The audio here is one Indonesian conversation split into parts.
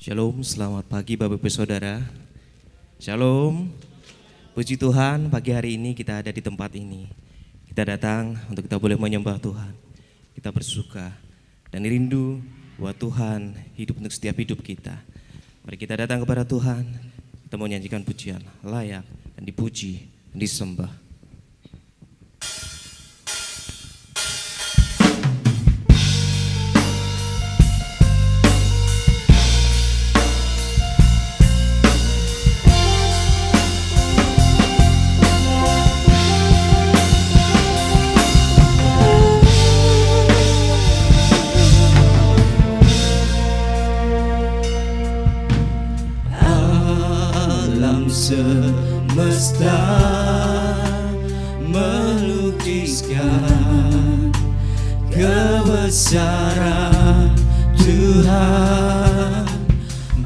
Shalom, selamat pagi Bapak Ibu Saudara. Shalom. Puji Tuhan, pagi hari ini kita ada di tempat ini. Kita datang untuk kita boleh menyembah Tuhan. Kita bersuka dan rindu bahwa Tuhan hidup untuk setiap hidup kita. Mari kita datang kepada Tuhan. Kita mau nyanyikan pujian layak dan dipuji dan disembah. Semesta melukiskan kebesaran Tuhan,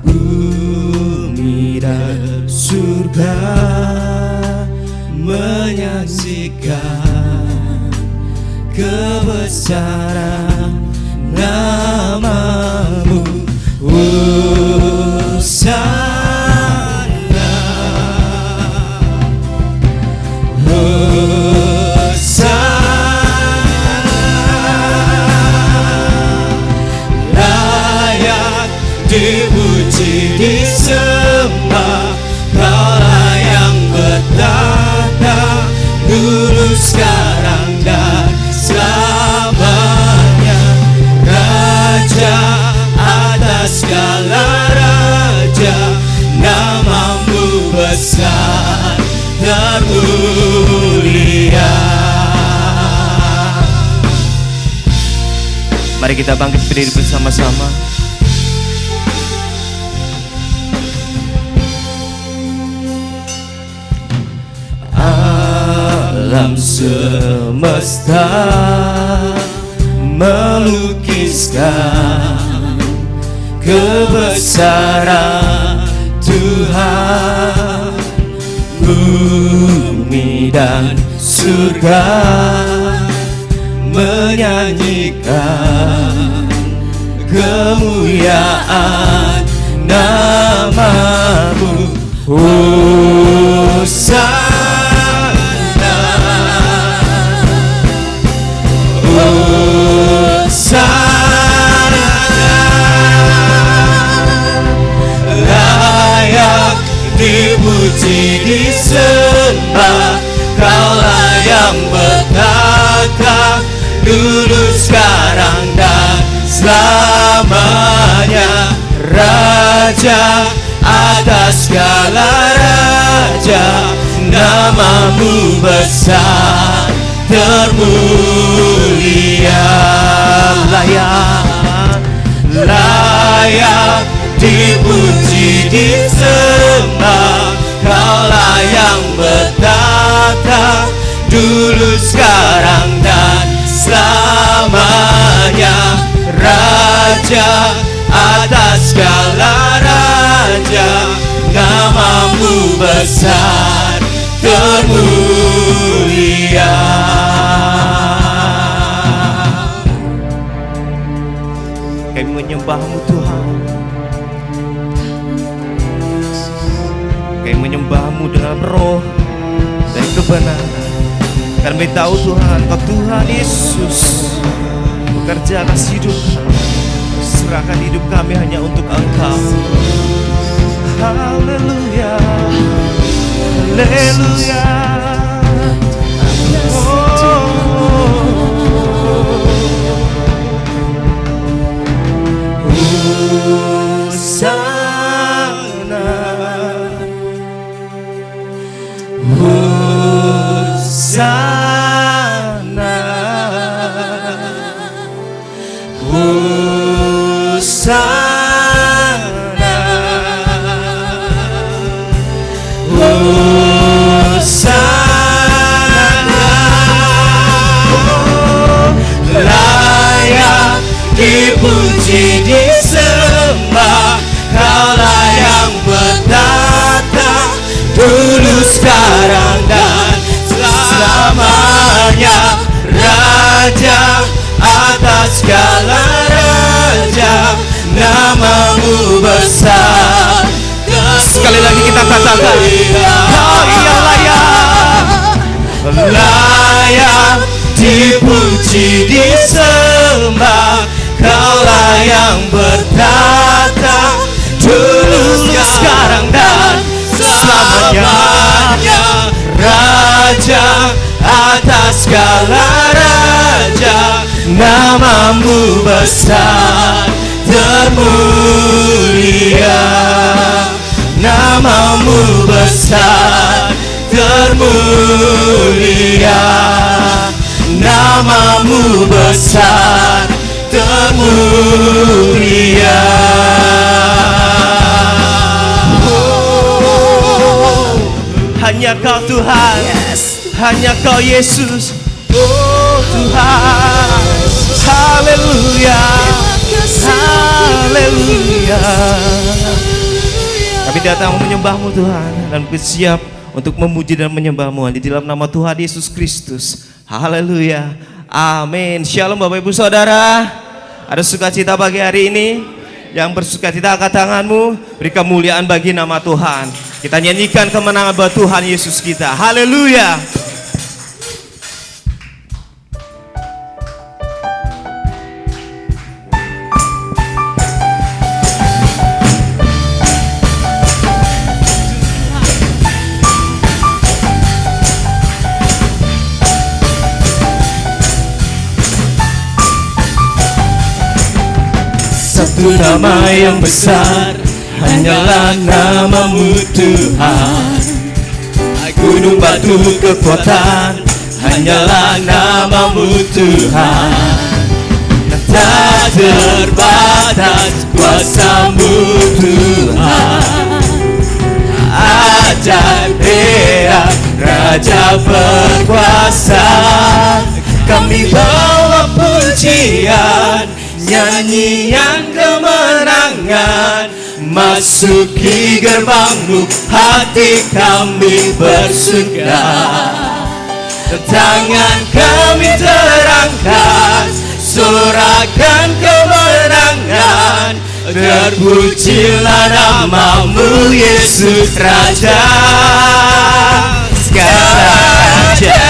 bumi dan surga menyaksikan kebesaran nama-Mu. Dipuji, disembah, Kaulah yang bertata dulu, sekarang dan selamanya. Raja atas segala raja, nama-Mu besar termulia. Mari kita bangkit berdiri bersama-sama. Alam semesta melukiskan kebesaran Tuhan, bumi dan surga menyanyikan kemuliaan nama-Mu. Layak dipuji, disembah, Kaulah yang bertata dulu, sekarang dan selamanya. Raja atas segala raja, nama-Mu besar termulia. Layak dipuji, disembah, Kaulah yang bertata dulu, sekarang dan selamanya. Raja atas segala raja, nama-Mu besar termulia. Kami menyembah-Mu Tuhan. Kami menyembah-Mu dengan roh dan kebenaran. Kami tahu Tuhan, Kau Tuhan Yesus bekerja atas hidup kami. Serahkan hidup kami hanya untuk Engkau. Haleluya, haleluya. Layak dipuji, disembah, dipuji, disembah. Kaulah yang bertata, dulu, sekarang, dan selamanya. Raja atas segala raja, namamu besar termulia. Namamu besar termulia. Namamu besar termulia. Hanya Kau Tuhan, hanya Kau Yesus. Oh Tuhan, haleluya, haleluya. Kami datang menyembah-Mu Tuhan, dan bersiap untuk memuji dan menyembah-Mu di dalam nama Tuhan Yesus Kristus. Haleluya, amin. Shalom Bapak Ibu Saudara. Ada sukacita pagi hari ini? Yang bersukacita angkat tanganmu, beri kemuliaan bagi nama Tuhan. Kita nyanyikan kemenangan buat Tuhan Yesus kita. Haleluya. Satu nama yang besar, hanyalah namamu Tuhan. Gunung batu kekuatan, hanyalah namamu Tuhan. Tak terbatas kuasamu Tuhan. Ajaib heran, Raja berkuasa. Kami bawa pujian, nyanyian kemenangan, masuki gerbang-Mu, hati kami bersuka. Tangan kami terangkat, sorakan kemenangan. Terpujilah nama-Mu Yesus, Raja segala raja.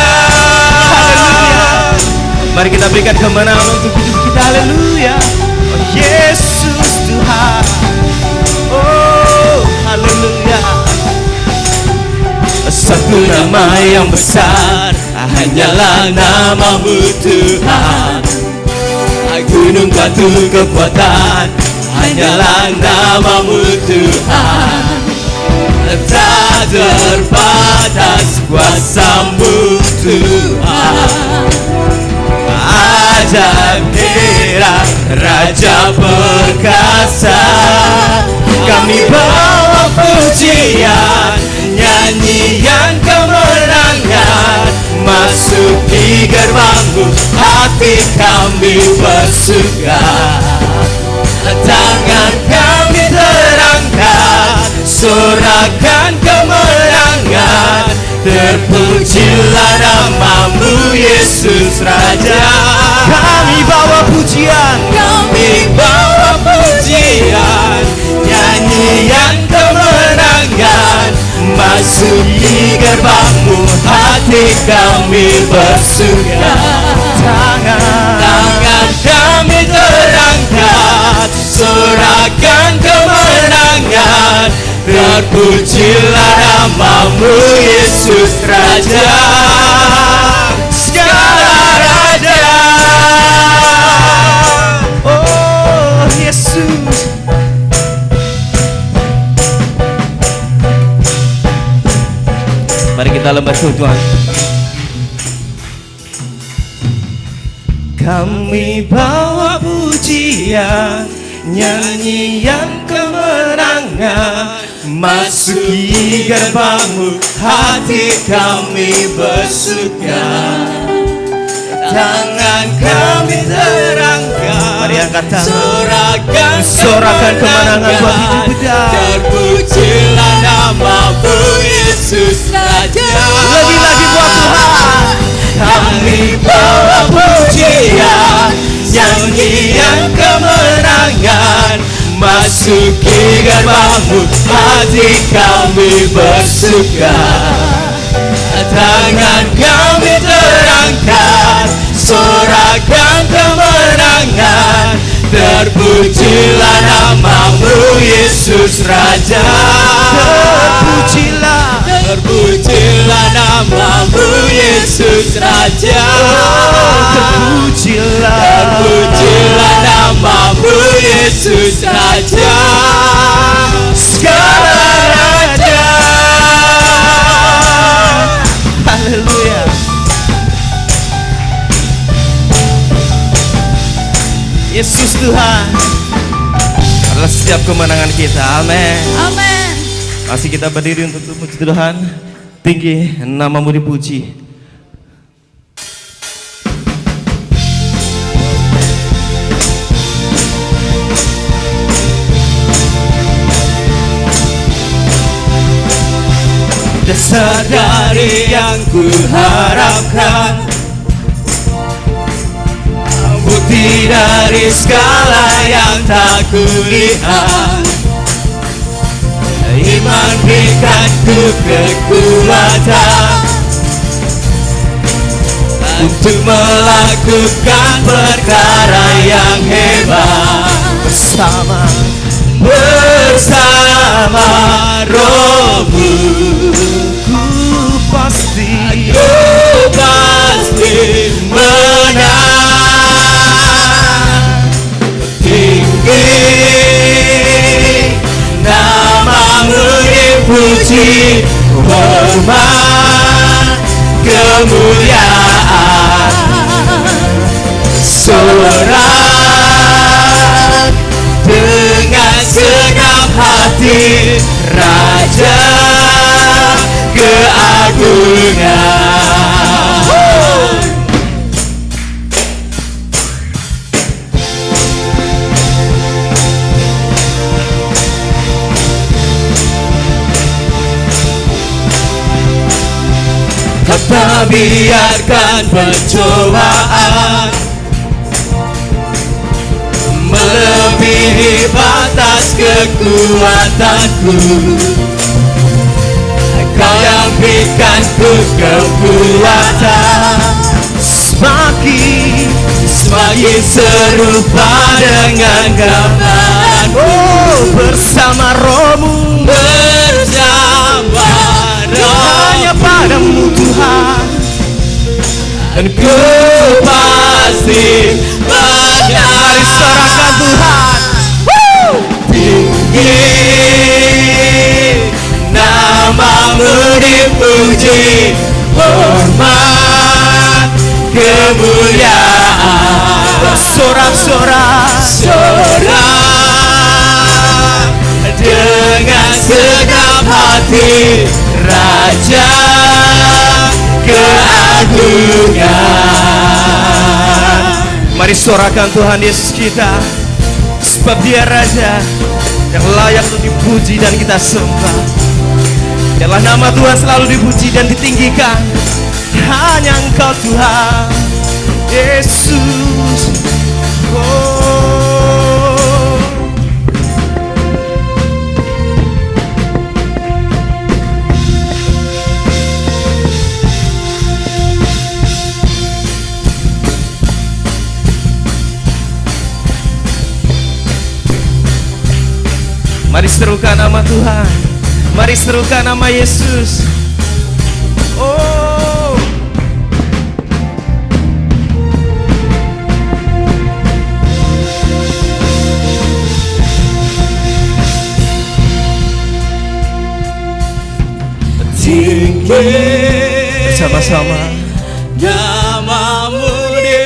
Mari kita berikan kemenangan untuk hidup kita. Haleluya. Oh Yesus Tuhan. Oh haleluya. Satu nama yang besar, hanyalah namamu Tuhan. Gunung batu kekuatan, hanyalah namamu Tuhan. Tak terbatas kuasamu Tuhan. Ajaib heran, Raja perkasa. Kami bawa pujian, nyanyian kemenangan, masuki gerbang-Mu, hati kami bersuka. Tangan kami terangkat, sorakan kemenangan. Terpujilah nama-Mu Yesus, Raja. Kami bawa pujian, kami bawa pujian, nyanyian kemenangan, masuki gerbang-Mu, hati kami bersuka. Tangan kami terangkat, sorakan kemenangan. Terpujilah nama-Mu Yesus, Raja segala raja. Oh Yesus. Mari kita lembah Tuhan. Kami bawa pujian, nyanyian kemenangan, masuki gerbang-Mu, hati kami bersuka. Tangan kami terangkat, mari angkat tangan, sorakan kemenangan buat hidup kita. Terpujilah nama-Mu Yesus, Raja. Lagi-lagi buat Tuhan. Kami bawa pujian, nyanyian kemenangan, masuki gerbang-Mu, hati kami bersuka. Tangan kami terangkat, Terpujilah namamu Yesus Raja. Terpujilah namamu Yesus Raja. Terpujilah namamu Yesus Raja. Segala raja. Haleluya. Yesus Tuhan adalah setiap kemenangan kita. Amin. Amin. Masih kita berdiri untuk memuji Tuhan. Tinggi namamu dipuji. Dasar dari yang ku harapkan, bukti dari segala yang tak kulihat. Iman berikanku kekuatan untuk melakukan perkara yang hebat. Bersama Rohmu Ku pasti menang. Tinggi namamu dipuji, hormat kemuliaan. Sorak dengan segenap hati, Raja keagungan. Tak biarkan pencobaan melebihi batas kekuatanku. Kau yang berikanku kekuatan, semakin serupa dengan gambarmu. bersama Rohmu, Bersama hanya padamu Tuhan. dan ku pasti menang. Mari sorakan Tuhan. Tinggi namamu dipuji, hormat kemuliaan. Sorak-sorak, Sorak dengan segenap hati, Raja keagungan. mari sorakan Tuhan Yesus kita, sebab Dia Raja yang layak untuk dipuji dan kita sembah. Biarlah nama Tuhan selalu dipuji dan ditinggikan. Hanya Engkau Tuhan Yesus. Oh, mari serukan nama Tuhan. Mari serukan nama Yesus. Oh, Tinggi bersama-sama namamu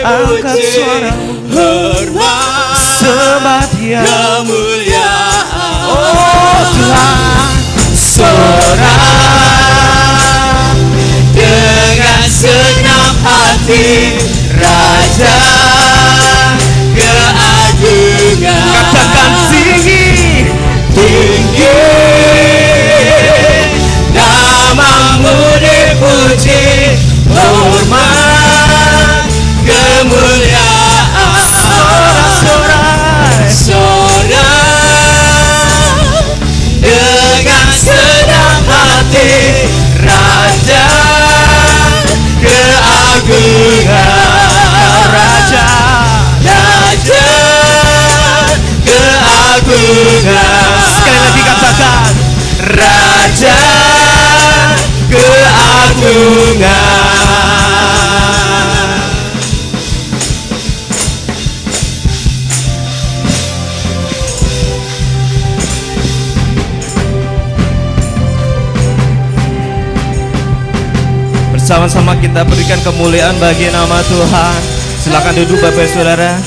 angkat dipuji, suaramu, hormat sembah Dia. kemuliaan. Oh Tuhan, Sorak dengan segenap hati, Raja keagungan. katakan tinggi. Tinggi namamu dipuji, hormat kemuliaan. Sorak-sorak, Sorak dengan segenap hati, Raja keagungan. Raja, Raja keagungan. Sekali lagi katakan, Raja keagungan. bersama-sama kita berikan kemuliaan bagi nama Tuhan. Silakan duduk Bapak Saudara.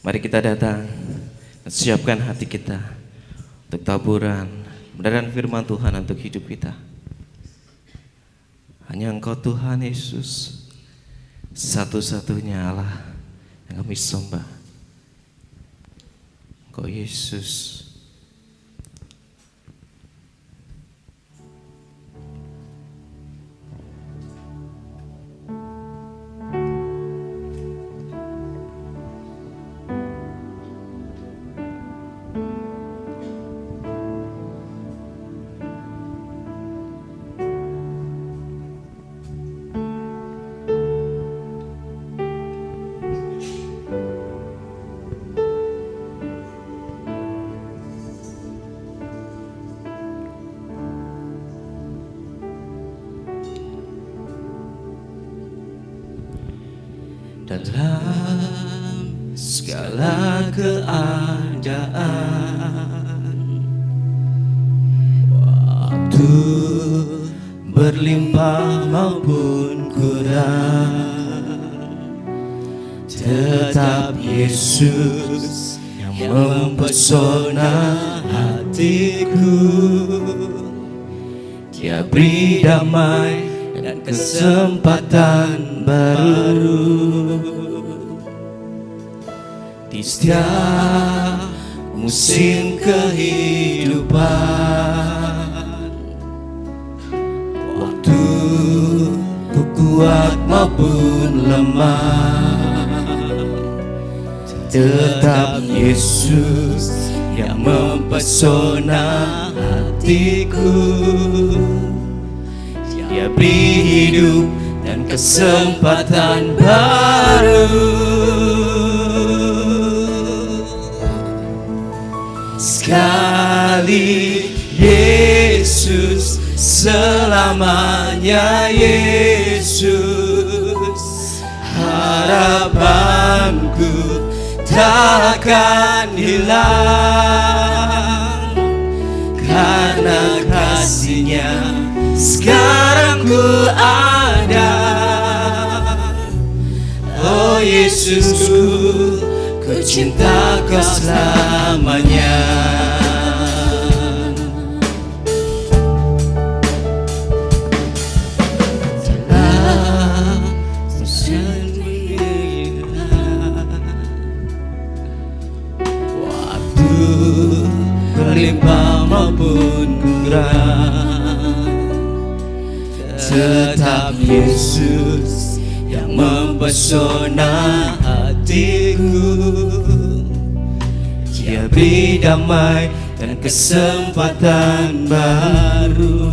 Mari kita datang dan siapkan hati kita untuk taburan kebenaran firman Tuhan untuk hidup kita. Hanya Engkau Tuhan Yesus, satu-satunya Allah yang kami sembah. Engkau Yesus. Dalam segala keadaan, waktu berlimpah maupun kurang, tetap Yesus yang mempesona hatiku. Dia beri damai dan kesempatan baru di setiap musim kehidupan. Waktu ku kuat maupun lemah, tetap Yesus yang mempesona hatiku. Dia beri hidup dan kesempatan baru. Sekali Yesus, selamanya Yesus. Harapanku takkan hilang, karena kasih-Nya sekarang ku ada. Oh Yesusku, ku cinta Kau selamanya. Dalam waktu berlimpah maupun kurang, tetap Yesus yang mempesona hatiku. Dia beri damai dan kesempatan baru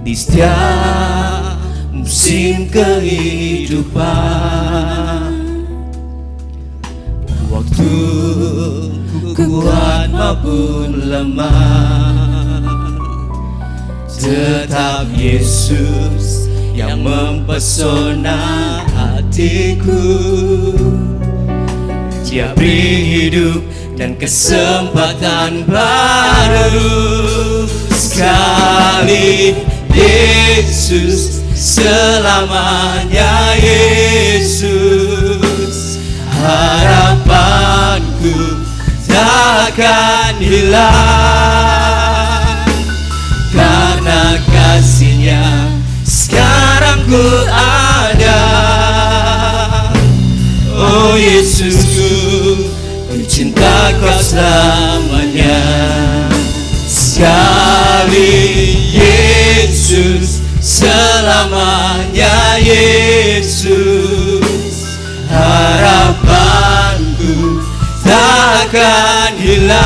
di setiap musim kehidupan. Waktu ku kuat maupun lemah, tetap Yesus yang mempesona hatiku. Dia beri hidup dan kesempatan baru. Sekali Yesus, selamanya Yesus. Harapanku takkan hilang, karena kasih-Nya sekarang ku ada. Oh Yesusku, ku cinta Kau selamanya. Sekali Yesus, selamanya Yesus. Harapanku takkan hilang,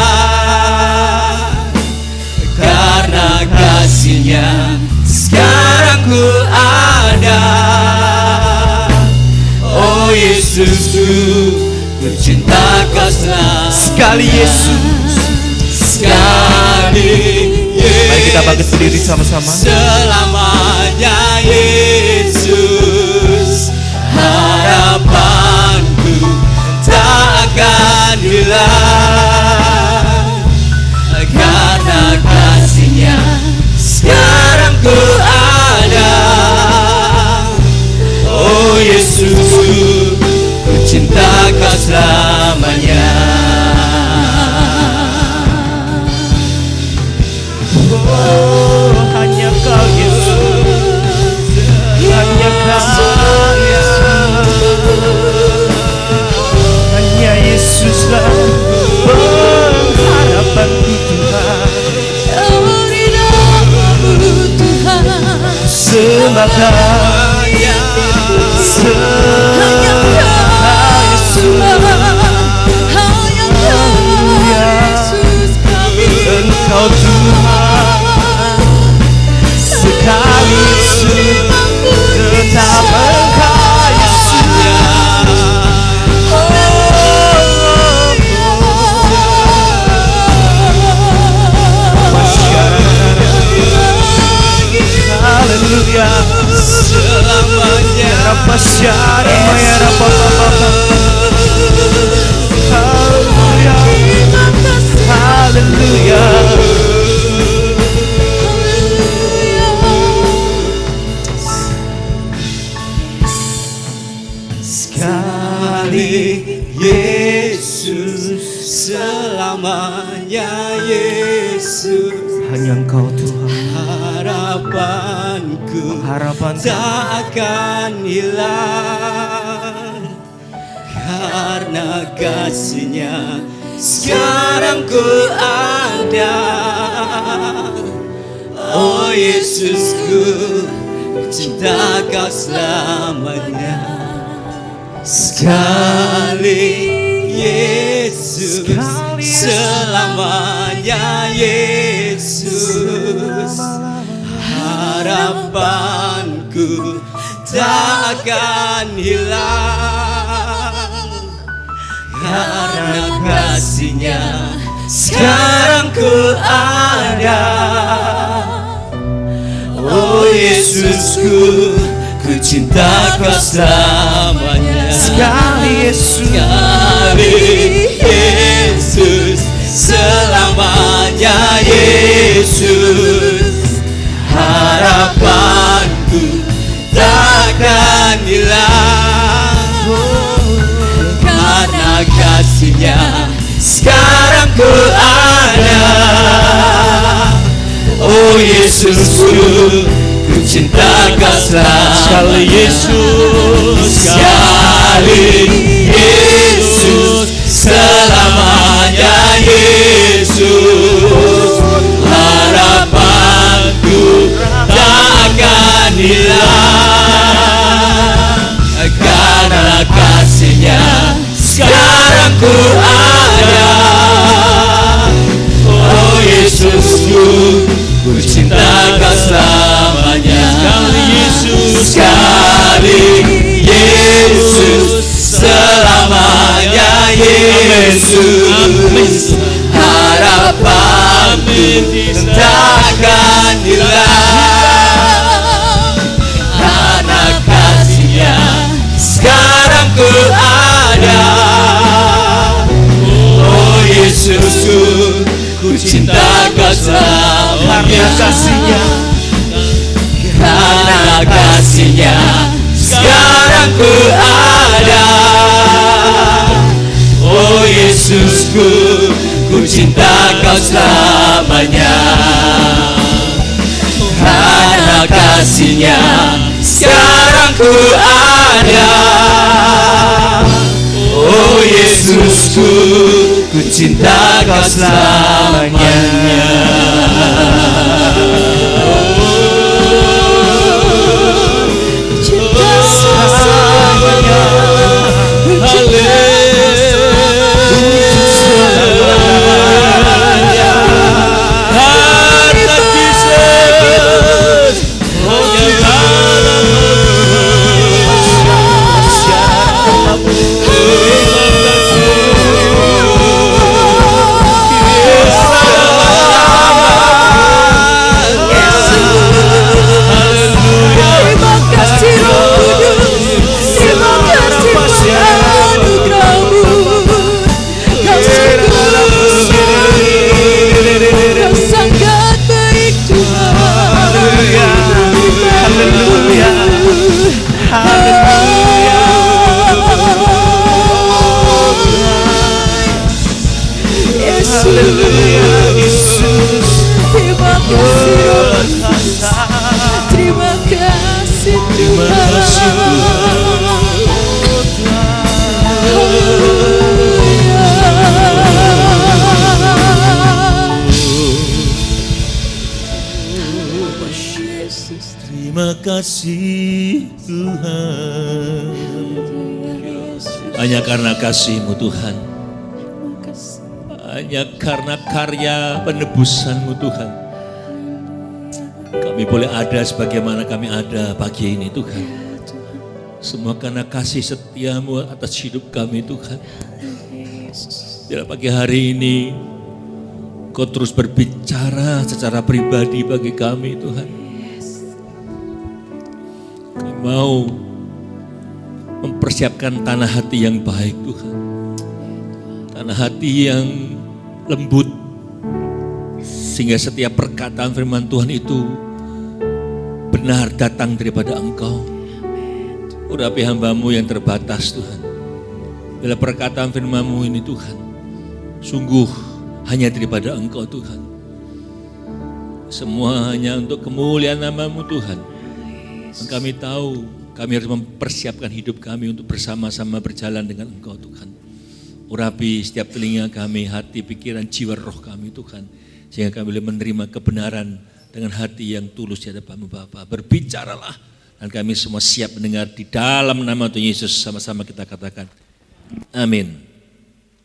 karena kasih-Nya sekarang ku ada. Oh Yesusku, ku cinta kau selamanya. Sekali Yesus. Sekali Yesus, Mari kita bangkit berdiri sama-sama. selamanya Yesus, harapanku tak akan hilang. Karena kasih-Nya sekarang ku ada. Oh Yesus, ku cinta kau selamanya. Oh, hanya Kau Yesus, hanya Kau Yesus, hanya Yesuslah pengharapanku Tuhan. Sembahkan Engkau Tuhan, sekali Yesus, tetap Engkau Yesus. Haleluya, Selamanya Rapa syara maya rapa papa. Haleluya, haleluya. sekali Yesus, selamanya Yesus, Hanya Engkau Tuhan, harapanku harapan tak akan hilang. Karena kasih-Nya sekarang ku ada. Oh Yesusku, ku cinta kau selamanya. Sekali Yesus, selamanya Yesus, harapanku tak akan hilang. Karena kasih-Nya sekarang ku ada. Oh Yesusku, ku cinta kau selamanya. sekali Yesus, Sekali Yesus, selamanya Yesus, harapanku takkan hilang. Karena kasih-Nya sekarang ku ada. Oh Yesusku, ku cinta kau selamanya. sekali Yesus, Sekali Yesus, selamanya Yesus, harapanku takkan hilang. Karena kasih-Nya sekarang ku ada. Oh Yesusku, ku cinta kau selamanya. Sekali Yesus, sekali Yesus, selamanya Yesus, harapanku takkan hilang. Karena kasih-Nya sekarang ku ada. Oh Yesusku, ku cinta kau selamanya. karena kasih-Nya, Karena kasih-Nya sekarang ku ada. Oh Yesusku, ku cinta kau selamanya. Karena kasih-Nya sekarang ku ada. Oh Yesusku, ku cinta kau selamanya. Yesus. Terima kasih Roh Kudus. Terima kasih Tuhan. Terima kasih Tuhan. Hanya karena kasih-Mu Tuhan. Hanya karena karya penebusan-Mu Tuhan. Kami boleh ada sebagaimana kami ada pagi ini Tuhan. Semua karena kasih setia-Mu atas hidup kami Tuhan. Dalam pagi hari ini Kau terus berbicara secara pribadi bagi kami Tuhan. Kami mau mempersiapkan tanah hati yang baik Tuhan. Tanah hati yang lembut. Sehingga setiap perkataan firman Tuhan itu benar datang daripada Engkau. Urapi hamba-Mu yang terbatas Tuhan. Bila perkataan firman-Mu ini Tuhan, sungguh hanya daripada Engkau Tuhan. Semua hanya untuk kemuliaan nama-Mu Tuhan. Dan kami tahu kami harus mempersiapkan hidup kami untuk bersama-sama berjalan dengan Engkau Tuhan. Urapi setiap telinga kami, hati, pikiran, jiwa, roh kami Tuhan. Sehingga kami boleh menerima kebenaran dengan hati yang tulus di hadapan-Mu Bapa. Berbicaralah dan kami semua siap mendengar di dalam nama Tuhan Yesus. Sama-sama kita katakan amin.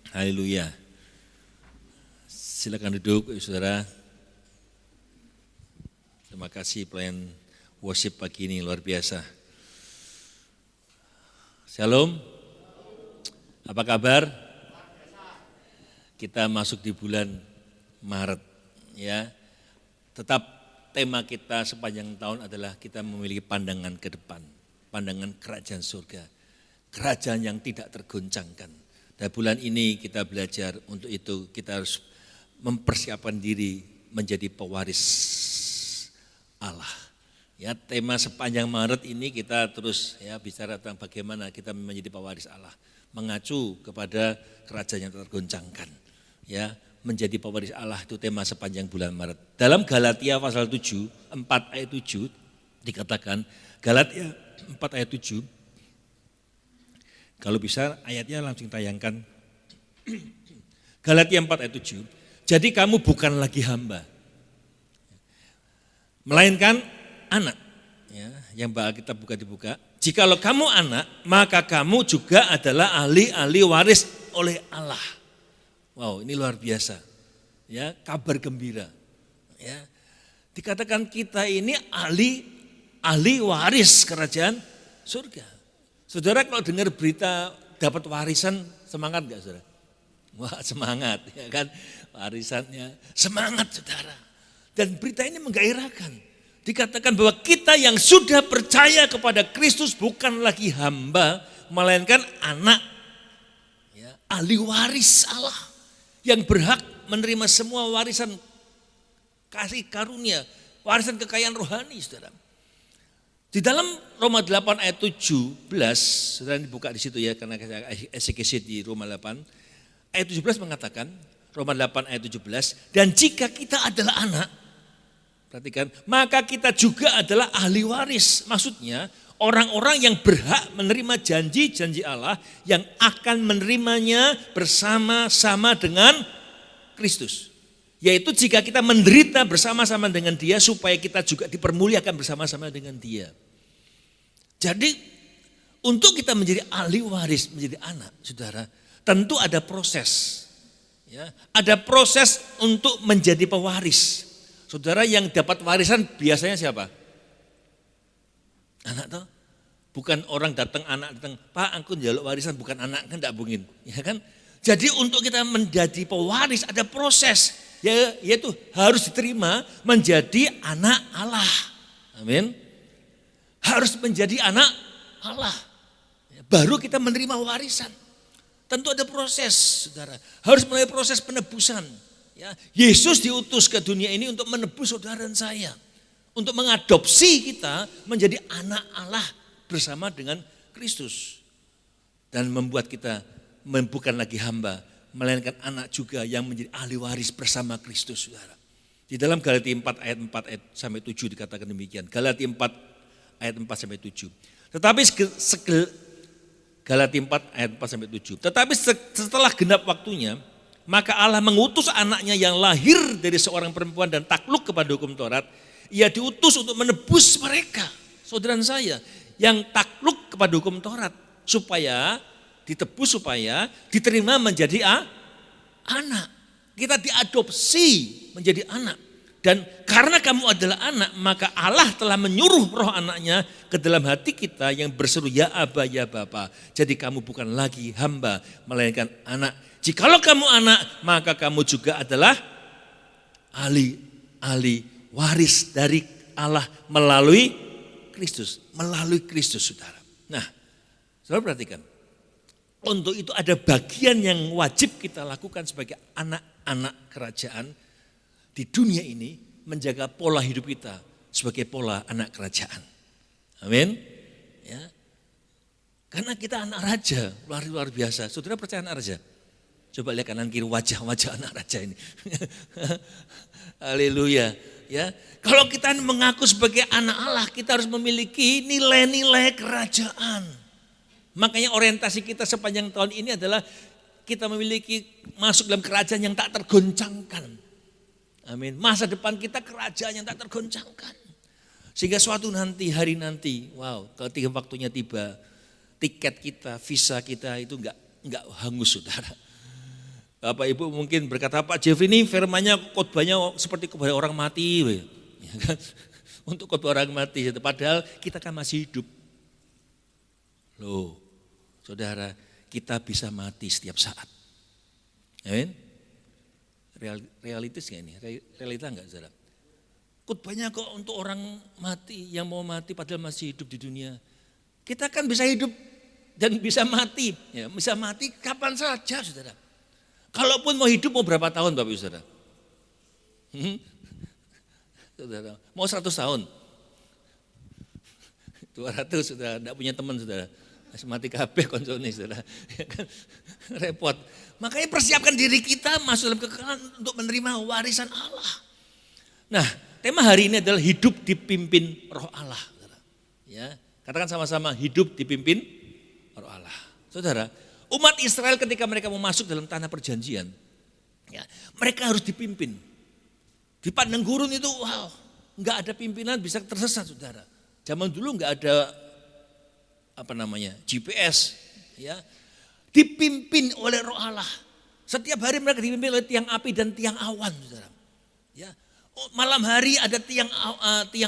Haleluya. Silakan duduk saudara. Terima kasih pelayan worship pagi ini luar biasa. Shalom. Apa kabar? Kita masuk di bulan Maret ya. Tetap tema kita sepanjang tahun adalah kita memiliki pandangan ke depan, pandangan kerajaan surga, kerajaan yang tidak tergoncangkan. Dan bulan ini kita belajar untuk itu kita harus mempersiapkan diri menjadi pewaris Allah. Ya, tema sepanjang Maret ini kita terus ya bicara tentang bagaimana kita menjadi pewaris Allah, mengacu kepada kerajaan yang tergoncangkan. Ya, menjadi pewaris Allah itu tema sepanjang bulan Maret. Dalam Galatia pasal 7, 4 ayat 7 dikatakan, Galatia 4 ayat 7. Kalau bisa ayatnya langsung tayangkan. Galatia 4 ayat 7. Jadi kamu bukan lagi hamba, melainkan anak. Ya, yang kita dibuka. Jikalau kamu anak, maka kamu juga adalah ahli-ahli waris oleh Allah. Wow, ini luar biasa. Ya, kabar gembira. Ya, dikatakan kita ini ahli waris kerajaan surga. Saudara kalau dengar berita dapat warisan, semangat enggak saudara? Wah, semangat ya kan, warisannya semangat saudara. Dan berita ini menggairahkan. Dikatakan bahwa kita yang sudah percaya kepada Kristus bukan lagi hamba, melainkan anak, ya, ahli waris Allah yang berhak menerima semua warisan kasih karunia, warisan kekayaan rohani saudara. Di dalam Roma 8 ayat 17, saudara dibuka di situ ya karena eksekusi di Roma 8. Ayat 17 mengatakan, Roma 8 ayat 17, dan jika kita adalah anak, perhatikan, maka kita juga adalah ahli waris. Maksudnya orang-orang yang berhak menerima janji-janji Allah yang akan menerimanya bersama-sama dengan Kristus. Yaitu jika kita menderita bersama-sama dengan Dia supaya kita juga dipermuliakan bersama-sama dengan Dia. Jadi untuk kita menjadi ahli waris, menjadi anak, saudara, tentu ada proses, ya, ada proses untuk menjadi pewaris. Saudara yang dapat warisan biasanya siapa? Anak toh? Bukan orang datang anak datang, Pak aku njaluk warisan, bukan anak kan tidak mungkin, ya kan? Jadi untuk kita menjadi pewaris ada proses, yaitu harus diterima menjadi anak Allah. Amin. Harus menjadi anak Allah, baru kita menerima warisan. Tentu ada proses, saudara. Harus melalui proses penebusan. Ya, Yesus diutus ke dunia ini untuk menebus saudara dan saya. Untuk mengadopsi kita menjadi anak Allah bersama dengan Kristus. Dan membuat kita bukan lagi hamba, melainkan anak juga yang menjadi ahli waris bersama Kristus, saudara. Di dalam Galatia 4 ayat 4 ayat sampai 7 dikatakan demikian. Galatia 4 ayat 4 sampai 7. Tetapi Galatia 4 ayat 4 sampai 7. Tetapi setelah genap waktunya, maka Allah mengutus anaknya yang lahir dari seorang perempuan dan takluk kepada hukum Taurat. Ia diutus untuk menebus mereka, saudara saya, yang takluk kepada hukum Taurat. Supaya ditebus, supaya diterima menjadi anak. Kita diadopsi menjadi anak. Dan karena kamu adalah anak, maka Allah telah menyuruh roh anaknya ke dalam hati kita yang berseru, ya Aba, ya Bapa. Jadi kamu bukan lagi hamba, melainkan anak. Jikalau kamu anak, maka kamu juga adalah ahli waris dari Allah melalui Kristus. Melalui Kristus, saudara. Nah, saudara perhatikan. Untuk itu ada bagian yang wajib kita lakukan sebagai anak-anak kerajaan di dunia ini, menjaga pola hidup kita sebagai pola anak kerajaan. Amin. Ya. Karena kita anak raja, luar biasa. Saudara percaya anak raja? Coba lihat kanan kiri wajah-wajah anak raja ini. Haleluya. Ya. Kalau kita mengaku sebagai anak Allah, kita harus memiliki nilai-nilai kerajaan. Makanya orientasi kita sepanjang tahun ini adalah kita memiliki masuk dalam kerajaan yang tak tergoncangkan. Amin. Masa depan kita kerajaan yang tak tergoncangkan. Sehingga suatu nanti, hari nanti, wow, ketika waktunya tiba, tiket kita, visa kita itu enggak hangus, saudara. Bapak Ibu mungkin berkata, Pak Jeffrey ini firmannya, khotbahnya seperti kepada orang mati. Ya kan? Untuk khotbah orang mati, padahal kita kan masih hidup. Loh, saudara, kita bisa mati setiap saat. Amin. Realitis gak ini? Realita enggak, saudara? Khotbahnya kok untuk orang mati, yang mau mati padahal masih hidup di dunia. Kita kan bisa hidup dan bisa mati. Ya, bisa mati kapan saja, saudara. Kalaupun mau hidup mau berapa tahun, Bapak Ibu Saudara? Saudara, mau 100 tahun? 200, saudara, enggak punya teman, saudara. Mati kabeh konsone, saudara. Repot. Makanya persiapkan diri kita masuk dalam kekekalan untuk menerima warisan Allah. Nah, tema hari ini adalah hidup dipimpin roh Allah. Saudara. Ya, katakan sama-sama, hidup dipimpin roh Allah. Saudara, umat Israel ketika mereka mau masuk dalam tanah perjanjian, ya, mereka harus dipimpin. Di padang gurun itu, wow, enggak ada pimpinan bisa tersesat, saudara. Zaman dulu enggak ada GPS, ya, dipimpin oleh roh Allah. Setiap hari mereka dipimpin oleh tiang api dan tiang awan, saudara. Ya, malam hari ada tiang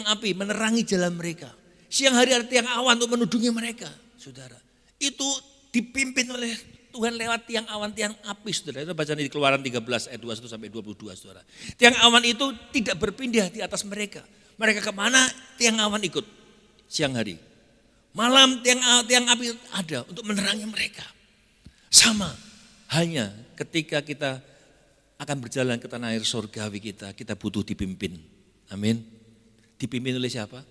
api menerangi jalan mereka. Siang hari ada tiang awan untuk menudungi mereka, saudara. Itu dipimpin oleh Tuhan lewat tiang awan, tiang api, saudara. Itu bacaan di Keluaran 13 ayat 21 sampai 22, saudara. Tiang awan itu tidak berpindah di atas mereka. Mereka kemana, tiang awan ikut siang hari. Malam tiang api ada untuk menerangi mereka. Sama hanya ketika kita akan berjalan ke tanah air surgawi kita butuh dipimpin. Amin. Dipimpin oleh siapa?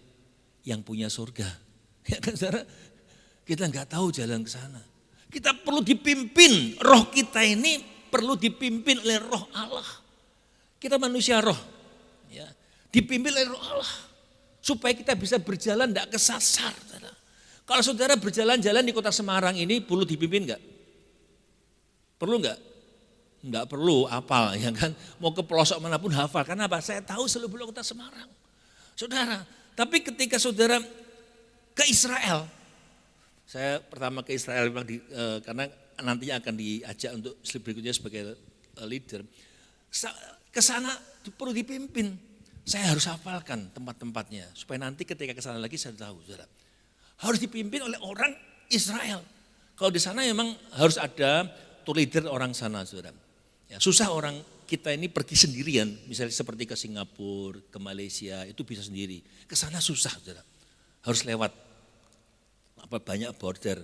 Yang punya surga. Ya kan, saudara? Kita enggak tahu jalan ke sana. Kita perlu dipimpin. Roh kita ini perlu dipimpin oleh roh Allah. Kita manusia roh. Ya, dipimpin oleh roh Allah. Supaya kita bisa berjalan enggak kesasar, saudara. Kalau saudara berjalan-jalan di kota Semarang ini perlu dipimpin enggak? Perlu enggak? Enggak perlu, hafal ya kan. Mau ke pelosok manapun hafal. Karena apa? Saya tahu seluk-beluk kota Semarang. Saudara, tapi ketika saudara ke Israel, saya pertama ke Israel memang karena nantinya akan diajak untuk slip berikutnya sebagai leader. Ke sana perlu dipimpin. Saya harus hafalkan tempat-tempatnya supaya nanti ketika ke sana lagi saya tahu, saudara. Harus dipimpin oleh orang Israel. Kalau di sana memang harus ada tour leader orang sana, saudara. Ya, susah orang kita ini pergi sendirian, misalnya seperti ke Singapura, ke Malaysia, itu bisa sendiri. Ke sana susah, saudara. Harus lewat banyak border,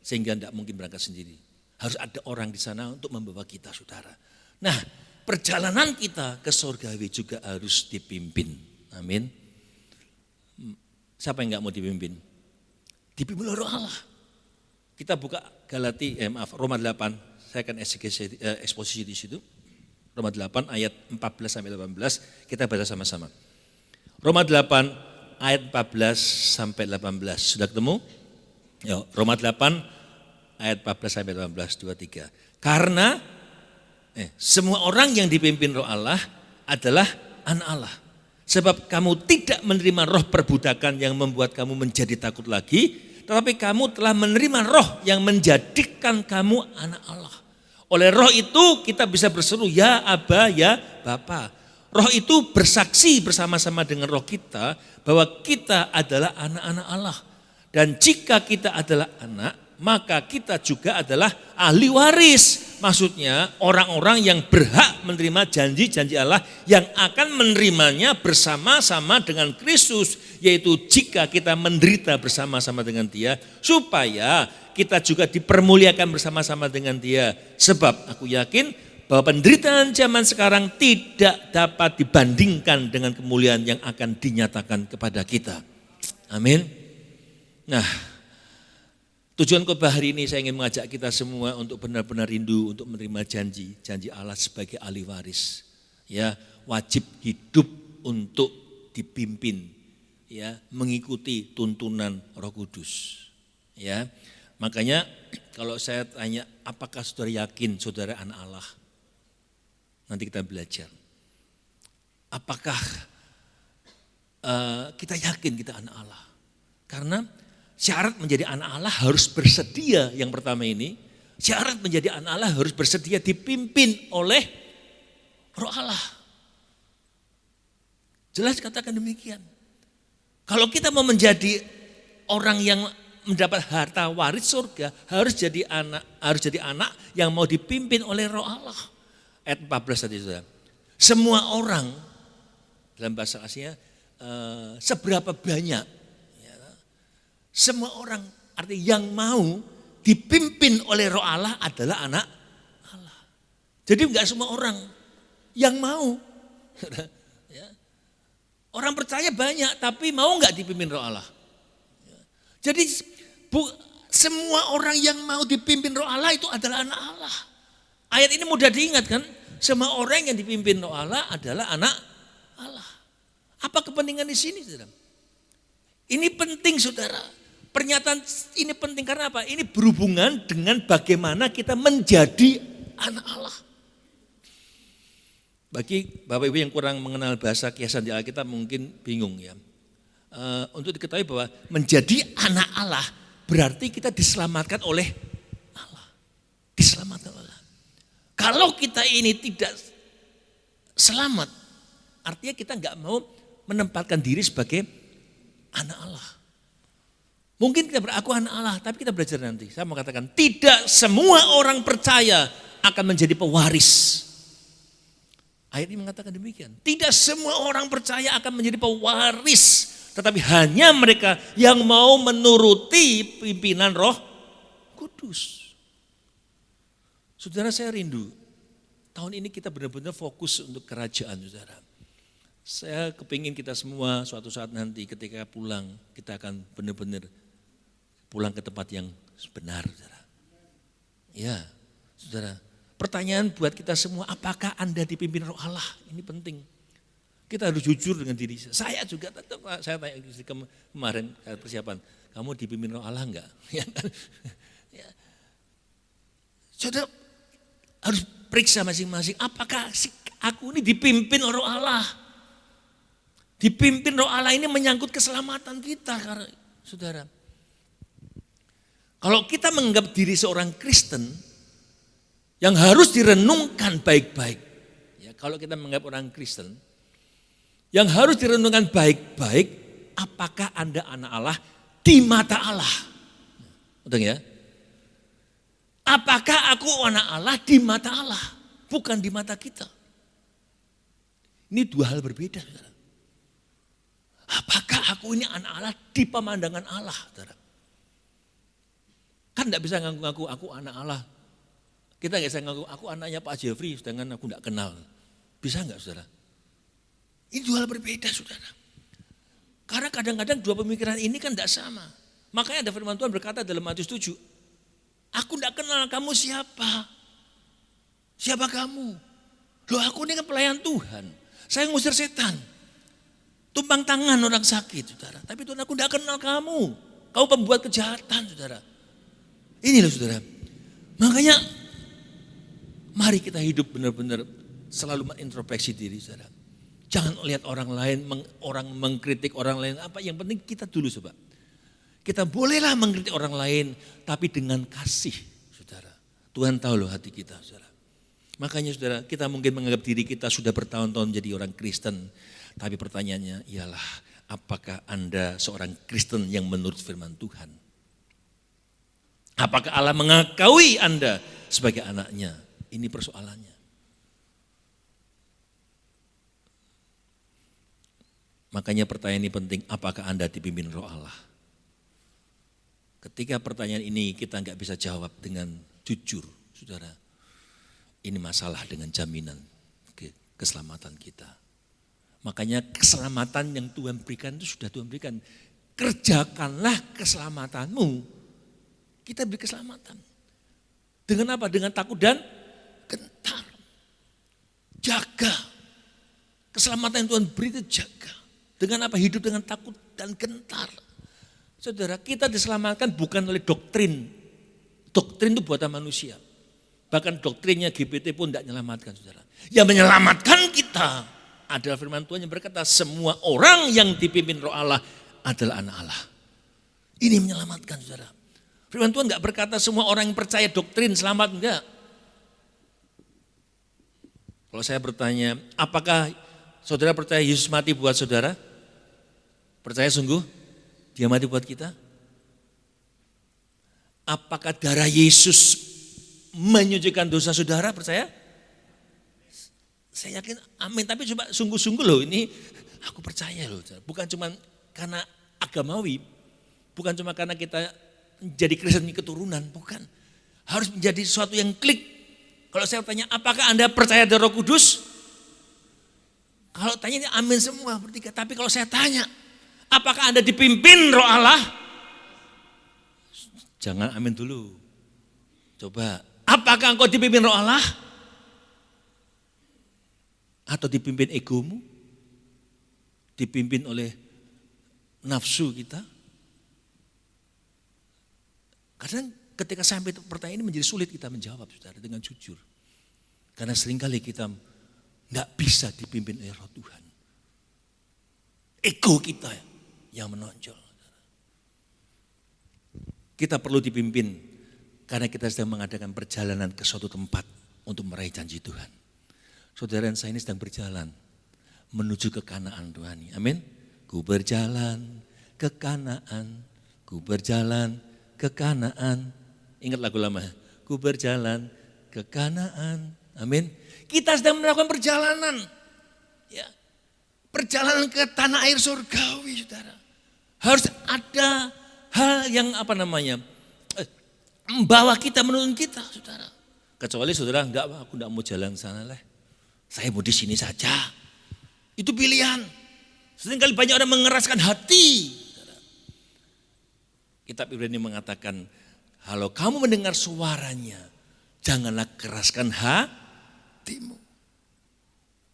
sehingga tidak mungkin berangkat sendiri. Harus ada orang di sana untuk membawa kita, saudara. Nah, perjalanan kita ke surgawi juga harus dipimpin. Amin. Siapa yang enggak mau dipimpin? Dipimpin oleh roh Allah. Kita buka Roma 8, saya akan eksposisi di situ. Roma 8 ayat 14 sampai 18, kita baca sama-sama. Roma 8 ayat 14 sampai 18. Sudah ketemu? Ya, Roma 8 ayat 14 sampai 18, 23. Karena semua orang yang dipimpin Roh Allah adalah anak Allah. Sebab kamu tidak menerima roh perbudakan yang membuat kamu menjadi takut lagi, tetapi kamu telah menerima roh yang menjadikan kamu anak Allah. Oleh roh itu kita bisa berseru, ya Aba, ya Bapa. Roh itu bersaksi bersama-sama dengan roh kita bahwa kita adalah anak-anak Allah. Dan jika kita adalah anak, maka kita juga adalah ahli waris. Maksudnya orang-orang yang berhak menerima janji-janji Allah yang akan menerimanya bersama-sama dengan Kristus. Yaitu jika kita menderita bersama-sama dengan Dia, supaya kita juga dipermuliakan bersama-sama dengan Dia. Sebab aku yakin bahwa penderitaan zaman sekarang tidak dapat dibandingkan dengan kemuliaan yang akan dinyatakan kepada kita. Amin. Nah, tujuan khotbah hari ini saya ingin mengajak kita semua untuk benar-benar rindu untuk menerima janji Allah sebagai ahli waris. Ya, wajib hidup untuk dipimpin, ya, mengikuti tuntunan Roh Kudus. Ya, makanya kalau saya tanya, apakah saudara yakin saudara anak Allah? Nanti kita belajar. Apakah kita yakin kita anak Allah? Karena syarat menjadi anak Allah harus bersedia, yang pertama ini. Syarat menjadi anak Allah harus bersedia dipimpin oleh Roh Allah. Jelas katakan demikian. Kalau kita mau menjadi orang yang mendapat harta waris surga, harus jadi anak yang mau dipimpin oleh Roh Allah. Ayat 14 tadi sudah. Semua orang, dalam bahasa aslinya, seberapa banyak, semua orang artinya yang mau dipimpin oleh Roh Allah adalah anak Allah. Jadi enggak semua orang yang mau. Orang percaya banyak tapi mau enggak dipimpin Roh Allah. Jadi semua orang yang mau dipimpin Roh Allah itu adalah anak Allah. Ayat ini mudah diingat kan? Semua orang yang dipimpin Roh Allah adalah anak Allah. Apa kepentingan di sini, saudara? Ini penting, saudara. Pernyataan ini penting karena apa? Ini berhubungan dengan bagaimana kita menjadi anak Allah. Bagi Bapak Ibu yang kurang mengenal bahasa kiasan di Alkitab mungkin bingung ya. Untuk diketahui bahwa menjadi anak Allah berarti kita diselamatkan oleh Allah. Diselamatkan oleh Allah. Kalau kita ini tidak selamat, artinya kita nggak mau menempatkan diri sebagai anak Allah. Mungkin kita beraku anak Allah, tapi kita belajar nanti. Saya mau katakan, tidak semua orang percaya akan menjadi pewaris. Ayat ini mengatakan demikian. Tidak semua orang percaya akan menjadi pewaris, tetapi hanya mereka yang mau menuruti pimpinan Roh Kudus. Saudara, saya rindu tahun ini kita benar-benar fokus untuk kerajaan, saudara. Saya kepingin kita semua suatu saat nanti ketika pulang, kita akan benar-benar pulang ke tempat yang benar, saudara. Ya, saudara. Pertanyaan buat kita semua, apakah Anda dipimpin Roh Allah? Ini penting. Kita harus jujur dengan diri. Saya juga, saya tanya kemarin persiapan, kamu dipimpin Roh Allah enggak? Ya. Saudara harus periksa masing-masing, apakah aku ini dipimpin oleh Roh Allah? Dipimpin Roh Allah ini menyangkut keselamatan kita, saudara. Kalau kita menganggap diri seorang Kristen, yang harus direnungkan baik-baik. Ya, kalau kita menganggap orang Kristen, yang harus direnungkan baik-baik, apakah Anda anak Allah di mata Allah? Betul ya? Apakah aku anak Allah di mata Allah? Bukan di mata kita. Ini dua hal berbeda, saudara. Apakah aku ini anak Allah di pemandangan Allah, saudara? Kan tidak bisa ngaku-ngaku aku anak Allah. Kita nggak bisa ngaku aku anaknya Pak Jeffrey, sedangkan aku tidak kenal. Bisa nggak, saudara? Ini dua hal berbeda, saudara. Karena kadang-kadang dua pemikiran ini kan tidak sama. Makanya ada firman Tuhan berkata dalam Matius 7, aku tidak kenal kamu siapa. Siapa kamu? Loh aku ini kan pelayan Tuhan. Saya ngusir setan. Tumpang tangan orang sakit, saudara. Tapi Tuhan, aku tidak kenal kamu. Kamu pembuat kejahatan, saudara. Ini loh saudara. Makanya mari kita hidup benar-benar selalu mengintrospeksi diri, saudara. Jangan lihat orang lain, orang mengkritik orang lain. Apa yang penting kita dulu coba. Kita bolehlah mengkritik orang lain, tapi dengan kasih, saudara. Tuhan tahu loh hati kita, saudara. Makanya saudara, kita mungkin menganggap diri kita sudah bertahun-tahun jadi orang Kristen. Tapi pertanyaannya ialah, apakah Anda seorang Kristen yang menurut firman Tuhan? Apakah Allah mengakui Anda sebagai anaknya? Ini persoalannya. Makanya pertanyaan ini penting, apakah Anda dipimpin Roh Allah? Ketika pertanyaan ini kita nggak bisa jawab dengan jujur, saudara, ini masalah dengan jaminan keselamatan kita. Makanya keselamatan yang Tuhan berikan itu sudah Tuhan berikan. Kerjakanlah keselamatanmu. Kita beri keselamatan. Dengan apa? Dengan takut dan gentar. Jaga. Keselamatan yang Tuhan beri itu jaga. Dengan apa? Hidup dengan takut dan gentar. Saudara, kita diselamatkan bukan oleh doktrin. Doktrin itu buatan manusia. Bahkan doktrinnya GPT pun tidak menyelamatkan, saudara. Yang menyelamatkan kita adalah firman Tuhan yang berkata, semua orang yang dipimpin Roh Allah adalah anak Allah. Ini menyelamatkan, saudara. Firman Tuhan enggak berkata semua orang yang percaya doktrin selamat, enggak. Kalau saya bertanya, apakah saudara percaya Yesus mati buat saudara? Percaya sungguh? Dia mati buat kita? Apakah darah Yesus menyucikan dosa saudara? Percaya? Saya yakin amin, tapi coba sungguh-sungguh loh, ini aku percaya loh. Bukan cuma karena agamawi, bukan cuma karena kita jadi Kristen keturunan, bukan. Harus menjadi sesuatu yang klik. Kalau saya tanya, apakah Anda percaya ada Roh Kudus? Kalau tanya ini amin semua bertiga. Tapi kalau saya tanya, apakah Anda dipimpin Roh Allah? Jangan amin dulu. Coba, apakah engkau dipimpin Roh Allah? Atau dipimpin egomu? Dipimpin oleh nafsu kita? Kadang ketika sampai pertanyaan ini menjadi sulit kita menjawab, saudara, dengan jujur. Karena seringkali kita nggak bisa dipimpin oleh Roh Tuhan. Ego kita yang menonjol. Kita perlu dipimpin karena kita sedang mengadakan perjalanan ke suatu tempat untuk meraih janji Tuhan. Saudara dan saya ini sedang berjalan menuju ke Kanaan Tuhan. Amin. Ku berjalan ke Kanaan, ku berjalan ke Kanaan. Ingat lagu lama, ku berjalan ke Kanaan. Amin. Kita sedang melakukan perjalanan. Ya. Perjalanan ke tanah air surgawi, saudara. Harus ada hal yang membawa kita, menuntun kita, saudara. Kecuali saudara, enggak, aku enggak mau jalan ke sana lah. Saya mau di sini saja. Itu pilihan. Seringkali banyak orang mengeraskan hati. Kitab Ibrani mengatakan, kalau kamu mendengar suaranya, janganlah keraskan hatimu.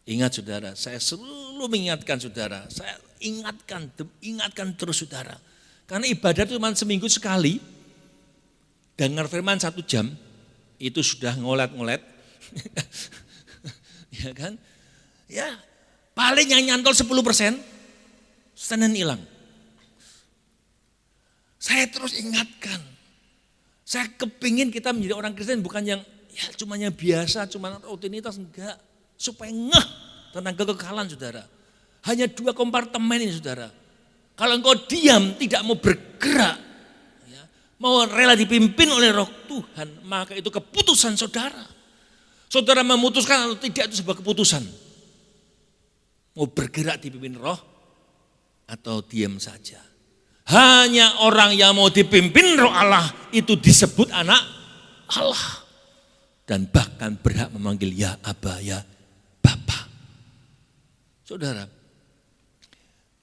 Ingat saudara, saya selalu mengingatkan saudara. Saya ingatkan terus saudara. Karena ibadah itu cuma seminggu sekali. Dengar firman 1 jam, itu sudah ngolet-ngolet. Ya kan? Ya, paling yang nyantol 10%, senin hilang. Saya terus ingatkan. Saya kepingin kita menjadi orang Kristen bukan yang ya cuma yang biasa, cuma rutinitas, enggak. Supaya ngeh tentang kekekalan, saudara. Hanya 2 kompartemen ini, saudara. Kalau engkau diam, tidak mau bergerak, ya, mau rela dipimpin oleh Roh Tuhan, maka itu keputusan saudara. Saudara memutuskan atau tidak itu sebuah keputusan. Mau bergerak dipimpin Roh atau diam saja. Hanya orang yang mau dipimpin Roh Allah itu disebut anak Allah. Dan bahkan berhak memanggil ya Aba, ya Bapa. Saudara,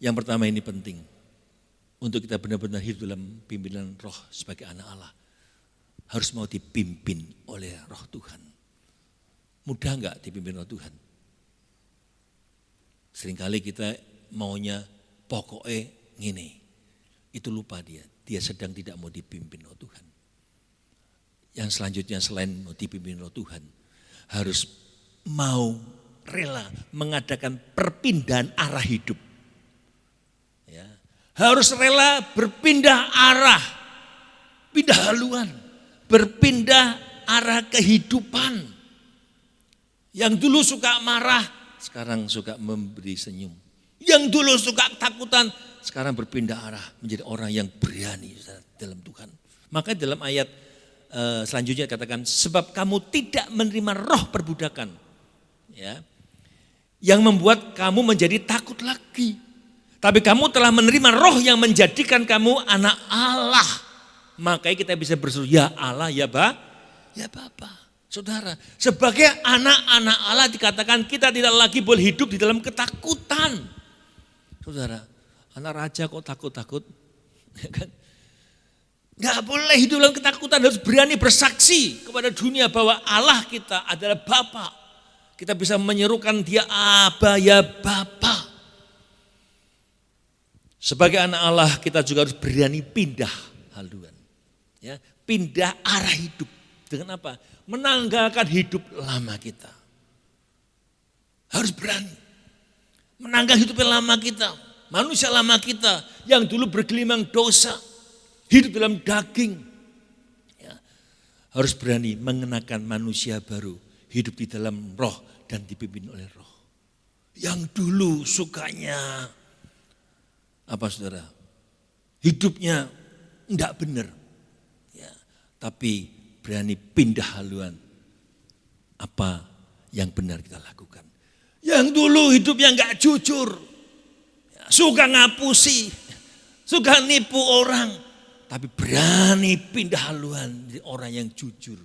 yang pertama ini penting. Untuk kita benar-benar hidup dalam pimpinan Roh sebagai anak Allah. Harus mau dipimpin oleh Roh Tuhan. Mudah enggak dipimpin oleh Tuhan? Seringkali kita maunya pokoknya ngene. Itu lupa dia sedang tidak mau dipimpin oleh Tuhan. Yang selanjutnya selain mau dipimpin oleh Tuhan, harus mau rela mengadakan perpindahan arah hidup. Ya. Harus rela berpindah arah, pindah haluan, berpindah arah kehidupan. Yang dulu suka marah, sekarang suka memberi senyum. Yang dulu suka takutan, sekarang berpindah arah menjadi orang yang berani dalam Tuhan. Maka dalam ayat selanjutnya katakan, sebab kamu tidak menerima roh perbudakan, ya, yang membuat kamu menjadi takut lagi. Tapi kamu telah menerima roh yang menjadikan kamu anak Allah. Makanya kita bisa berseru, ya Allah, ya Bapa. Saudara, sebagai anak-anak Allah dikatakan kita tidak lagi boleh hidup di dalam ketakutan. Saudara, anak raja kok takut-takut? Ya kan? Nggak boleh hidup dalam ketakutan, harus berani bersaksi kepada dunia bahwa Allah kita adalah Bapa. Kita bisa menyerukan dia Aba, ya Bapa. Sebagai anak Allah kita juga harus berani pindah haluan. Ya, pindah arah hidup. Dengan apa? Menanggalkan hidup lama kita. Harus berani. Menanggalkan hidup yang lama kita. Manusia lama kita yang dulu bergelimang dosa. Hidup dalam daging. Ya, harus berani mengenakan manusia baru. Hidup di dalam roh dan dipimpin oleh roh. Yang dulu sukanya, apa saudara? Hidupnya enggak benar. Ya, tapi berani pindah haluan. Apa yang benar kita lakukan. Yang dulu hidupnya enggak jujur. Ya, suka ngapusi. Suka nipu orang. Tapi berani pindah haluan jadi orang yang jujur.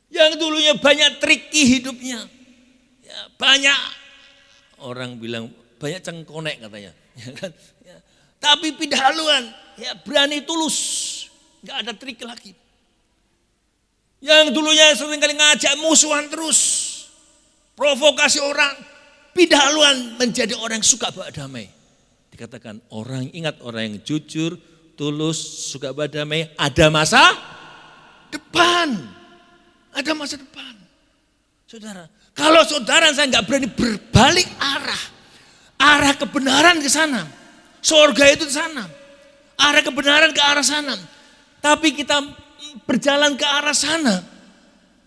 Yang dulunya banyak triki hidupnya. Ya, banyak orang bilang banyak cengkonek katanya. Ya kan? Ya, tapi pindah haluan. Ya, berani tulus. Enggak ada trik lagi. Yang dulunya seringkali ngajak musuhan terus. Provokasi orang. Pindah haluan menjadi orang yang suka berdamai. Dikatakan ingat orang yang jujur, tulus, suka berdamai, ada masa depan. Ada masa depan. Saudara, kalau saudara saya nggak berani berbalik arah kebenaran ke sana. Surga itu di sana. Arah kebenaran ke arah sana. Tapi kita berjalan ke arah sana.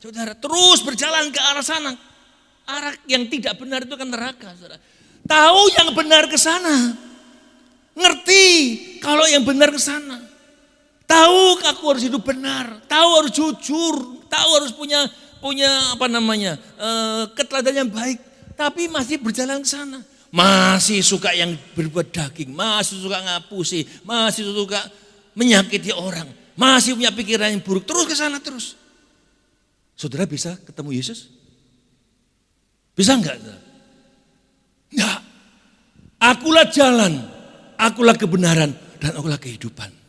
Saudara, terus berjalan ke arah sana. Arah yang tidak benar itu kan neraka, saudara. Tahu yang benar ke sana. Ngerti kalau yang benar ke sana. Tahu aku harus hidup benar, tahu harus jujur, tahu harus punya keteladanan yang baik, tapi masih berjalan ke sana. Masih suka yang berbuat daging, masih suka ngapusi, masih suka menyakiti orang, masih punya pikiran yang buruk, terus ke sana terus. Saudara bisa ketemu Yesus? Bisa enggak? Enggak. Akulah jalan, akulah kebenaran, dan akulah kehidupan.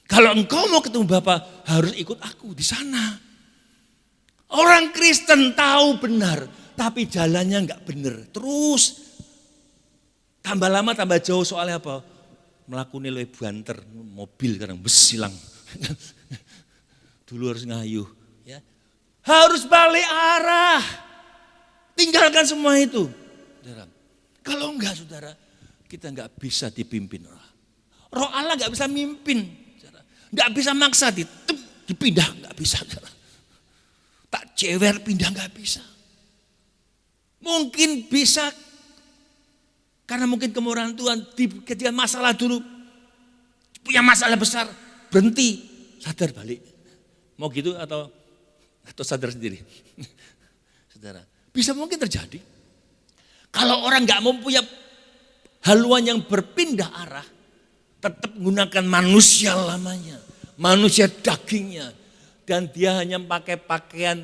Kalau engkau mau ketemu Bapa, harus ikut aku di sana. Orang Kristen tahu benar, tapi jalannya enggak benar. Terus tambah lama tambah jauh, soalnya apa? Melakuni lebih banter, mobil kadang besilang. Dulu harus ngayuh. Ya. Harus balik arah. Tinggalkan semua itu. Saudara. Kalau enggak saudara, kita enggak bisa dipimpin Allah. Roh Allah enggak bisa mimpin. Enggak bisa maksa dipindah, enggak bisa. Saudara. Tak jewer pindah enggak bisa. Mungkin bisa karena mungkin kemurahan Tuhan ketika masalah dulu, punya masalah besar, berhenti, sadar balik. Mau gitu atau sadar sendiri? Saudara, bisa mungkin terjadi. Kalau orang nggak mau punya haluan yang berpindah arah, tetap menggunakan manusia lamanya, manusia dagingnya, dan dia hanya pakai pakaian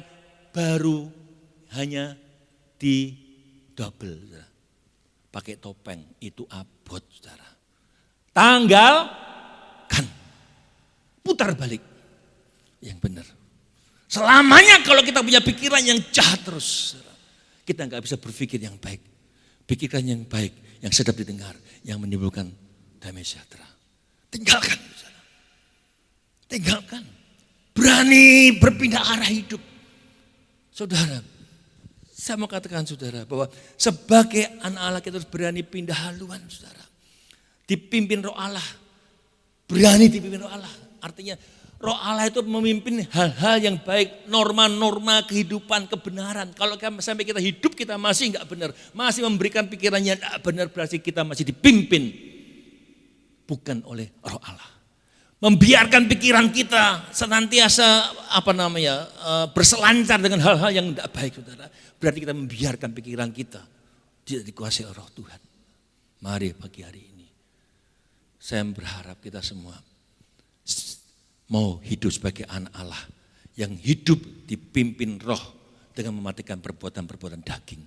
baru, hanya di double, saudara. Pakai topeng, itu abot, saudara. Tanggalkan, putar balik yang benar. Selamanya kalau kita punya pikiran yang jahat terus, kita nggak bisa berpikir yang baik. Pikiran yang baik, yang sedap didengar, yang menimbulkan damai sejahtera. Tinggalkan. Tinggalkan. Berani berpindah arah hidup. Saudara, saya mau katakan saudara bahwa sebagai anak Allah kita harus berani pindah haluan saudara. Dipimpin Roh Allah. Berani dipimpin Roh Allah. Artinya Roh Allah itu memimpin hal-hal yang baik, norma-norma kehidupan, kebenaran. Kalau sampai kita hidup kita masih enggak benar, masih memberikan pikiran yang enggak benar, berarti kita masih dipimpin bukan oleh Roh Allah. Membiarkan pikiran kita senantiasa berselancar dengan hal-hal yang enggak baik, saudara. Berarti kita membiarkan pikiran kita tidak dikuasai oleh Roh Tuhan. Mari pagi hari ini, saya berharap kita semua mau hidup sebagai anak Allah yang hidup dipimpin Roh dengan mematikan perbuatan-perbuatan daging.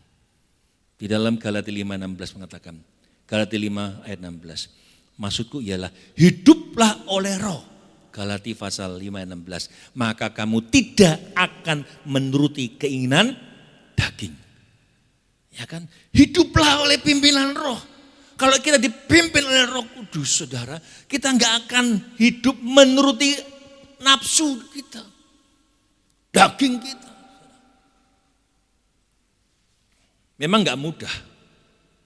Di dalam Galatia 5:16 mengatakan, Galatia 5 ayat 16, maksudku ialah hiduplah oleh Roh. Galatia pasal 5 ayat 16, maka kamu tidak akan menuruti keinginan daging. Ya kan? Hiduplah oleh pimpinan Roh. Kalau kita dipimpin oleh Roh Kudus, saudara, kita enggak akan hidup menuruti nafsu kita, daging kita. Memang enggak mudah,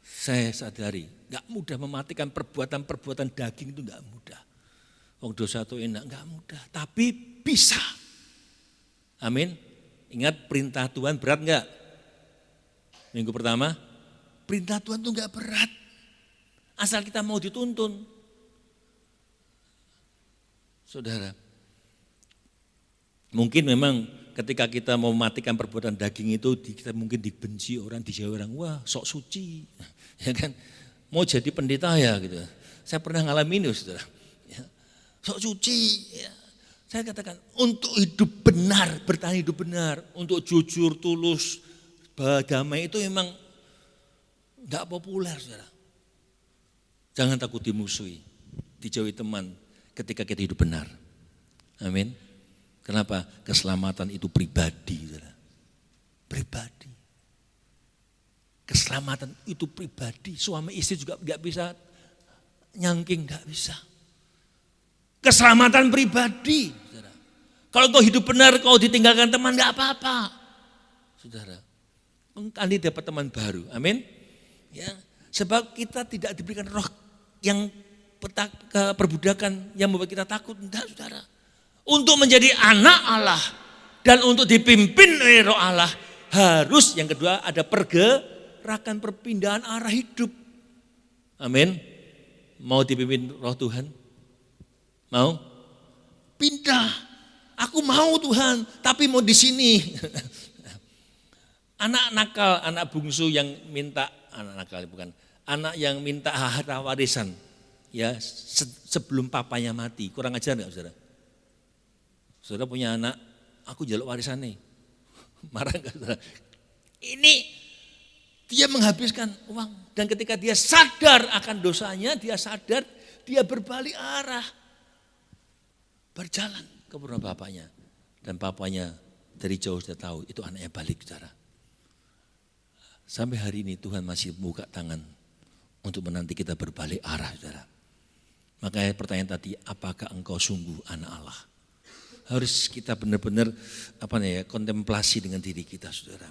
saya sadari, enggak mudah mematikan perbuatan-perbuatan daging itu enggak mudah. Wong dosa itu enak, enggak mudah, tapi bisa. Amin. Ingat perintah Tuhan berat enggak? Minggu pertama, perintah Tuhan itu enggak berat. Asal kita mau dituntun. Saudara, mungkin memang ketika kita mau mematikan perbuatan daging itu, kita mungkin dibenci orang, dijauhi orang, wah sok suci, ya kan? Mau jadi pendeta ya gitu. Saya pernah ngalamin itu, saudara. Ya, sok suci. Ya. Saya katakan untuk hidup benar, bertahan hidup benar, untuk jujur, tulus, damai itu memang enggak populer, saudara. Jangan takut dimusuhi, dijauhi teman ketika kita hidup benar. Amin. Kenapa? Keselamatan itu pribadi. Saudara. Pribadi. Keselamatan itu pribadi. Suami istri juga enggak bisa nyangking, enggak bisa. Keselamatan pribadi. Saudara. Kalau kau hidup benar, kau ditinggalkan teman enggak apa-apa. Saudara. Kali dapat teman baru. Amin. Ya, sebab kita tidak diberikan roh yang perbudakan yang membuat kita takut. Enggak, saudara. Untuk menjadi anak Allah dan untuk dipimpin oleh Roh Allah harus yang kedua ada pergerakan perpindahan arah hidup. Amin. Mau dipimpin Roh Tuhan? Mau? Pindah. Aku mau Tuhan, tapi mau di sini. Anak nakal, anak bungsu yang minta, anak nakal bukan, anak yang minta harta warisan, ya sebelum papanya mati, kurang ajar nggak saudara? Saudara punya anak, aku jaluk warisan nih, marah nggak saudara? Ini dia menghabiskan uang dan ketika dia sadar akan dosanya, dia sadar, dia berbalik arah, berjalan ke rumah bapaknya dan papanya dari jauh sudah tahu itu anaknya balik saudara. Sampai hari ini Tuhan masih membuka tangan untuk menanti kita berbalik arah, saudara. Makanya pertanyaan tadi, apakah engkau sungguh anak Allah? Harus kita benar-benar kontemplasi dengan diri kita, saudara.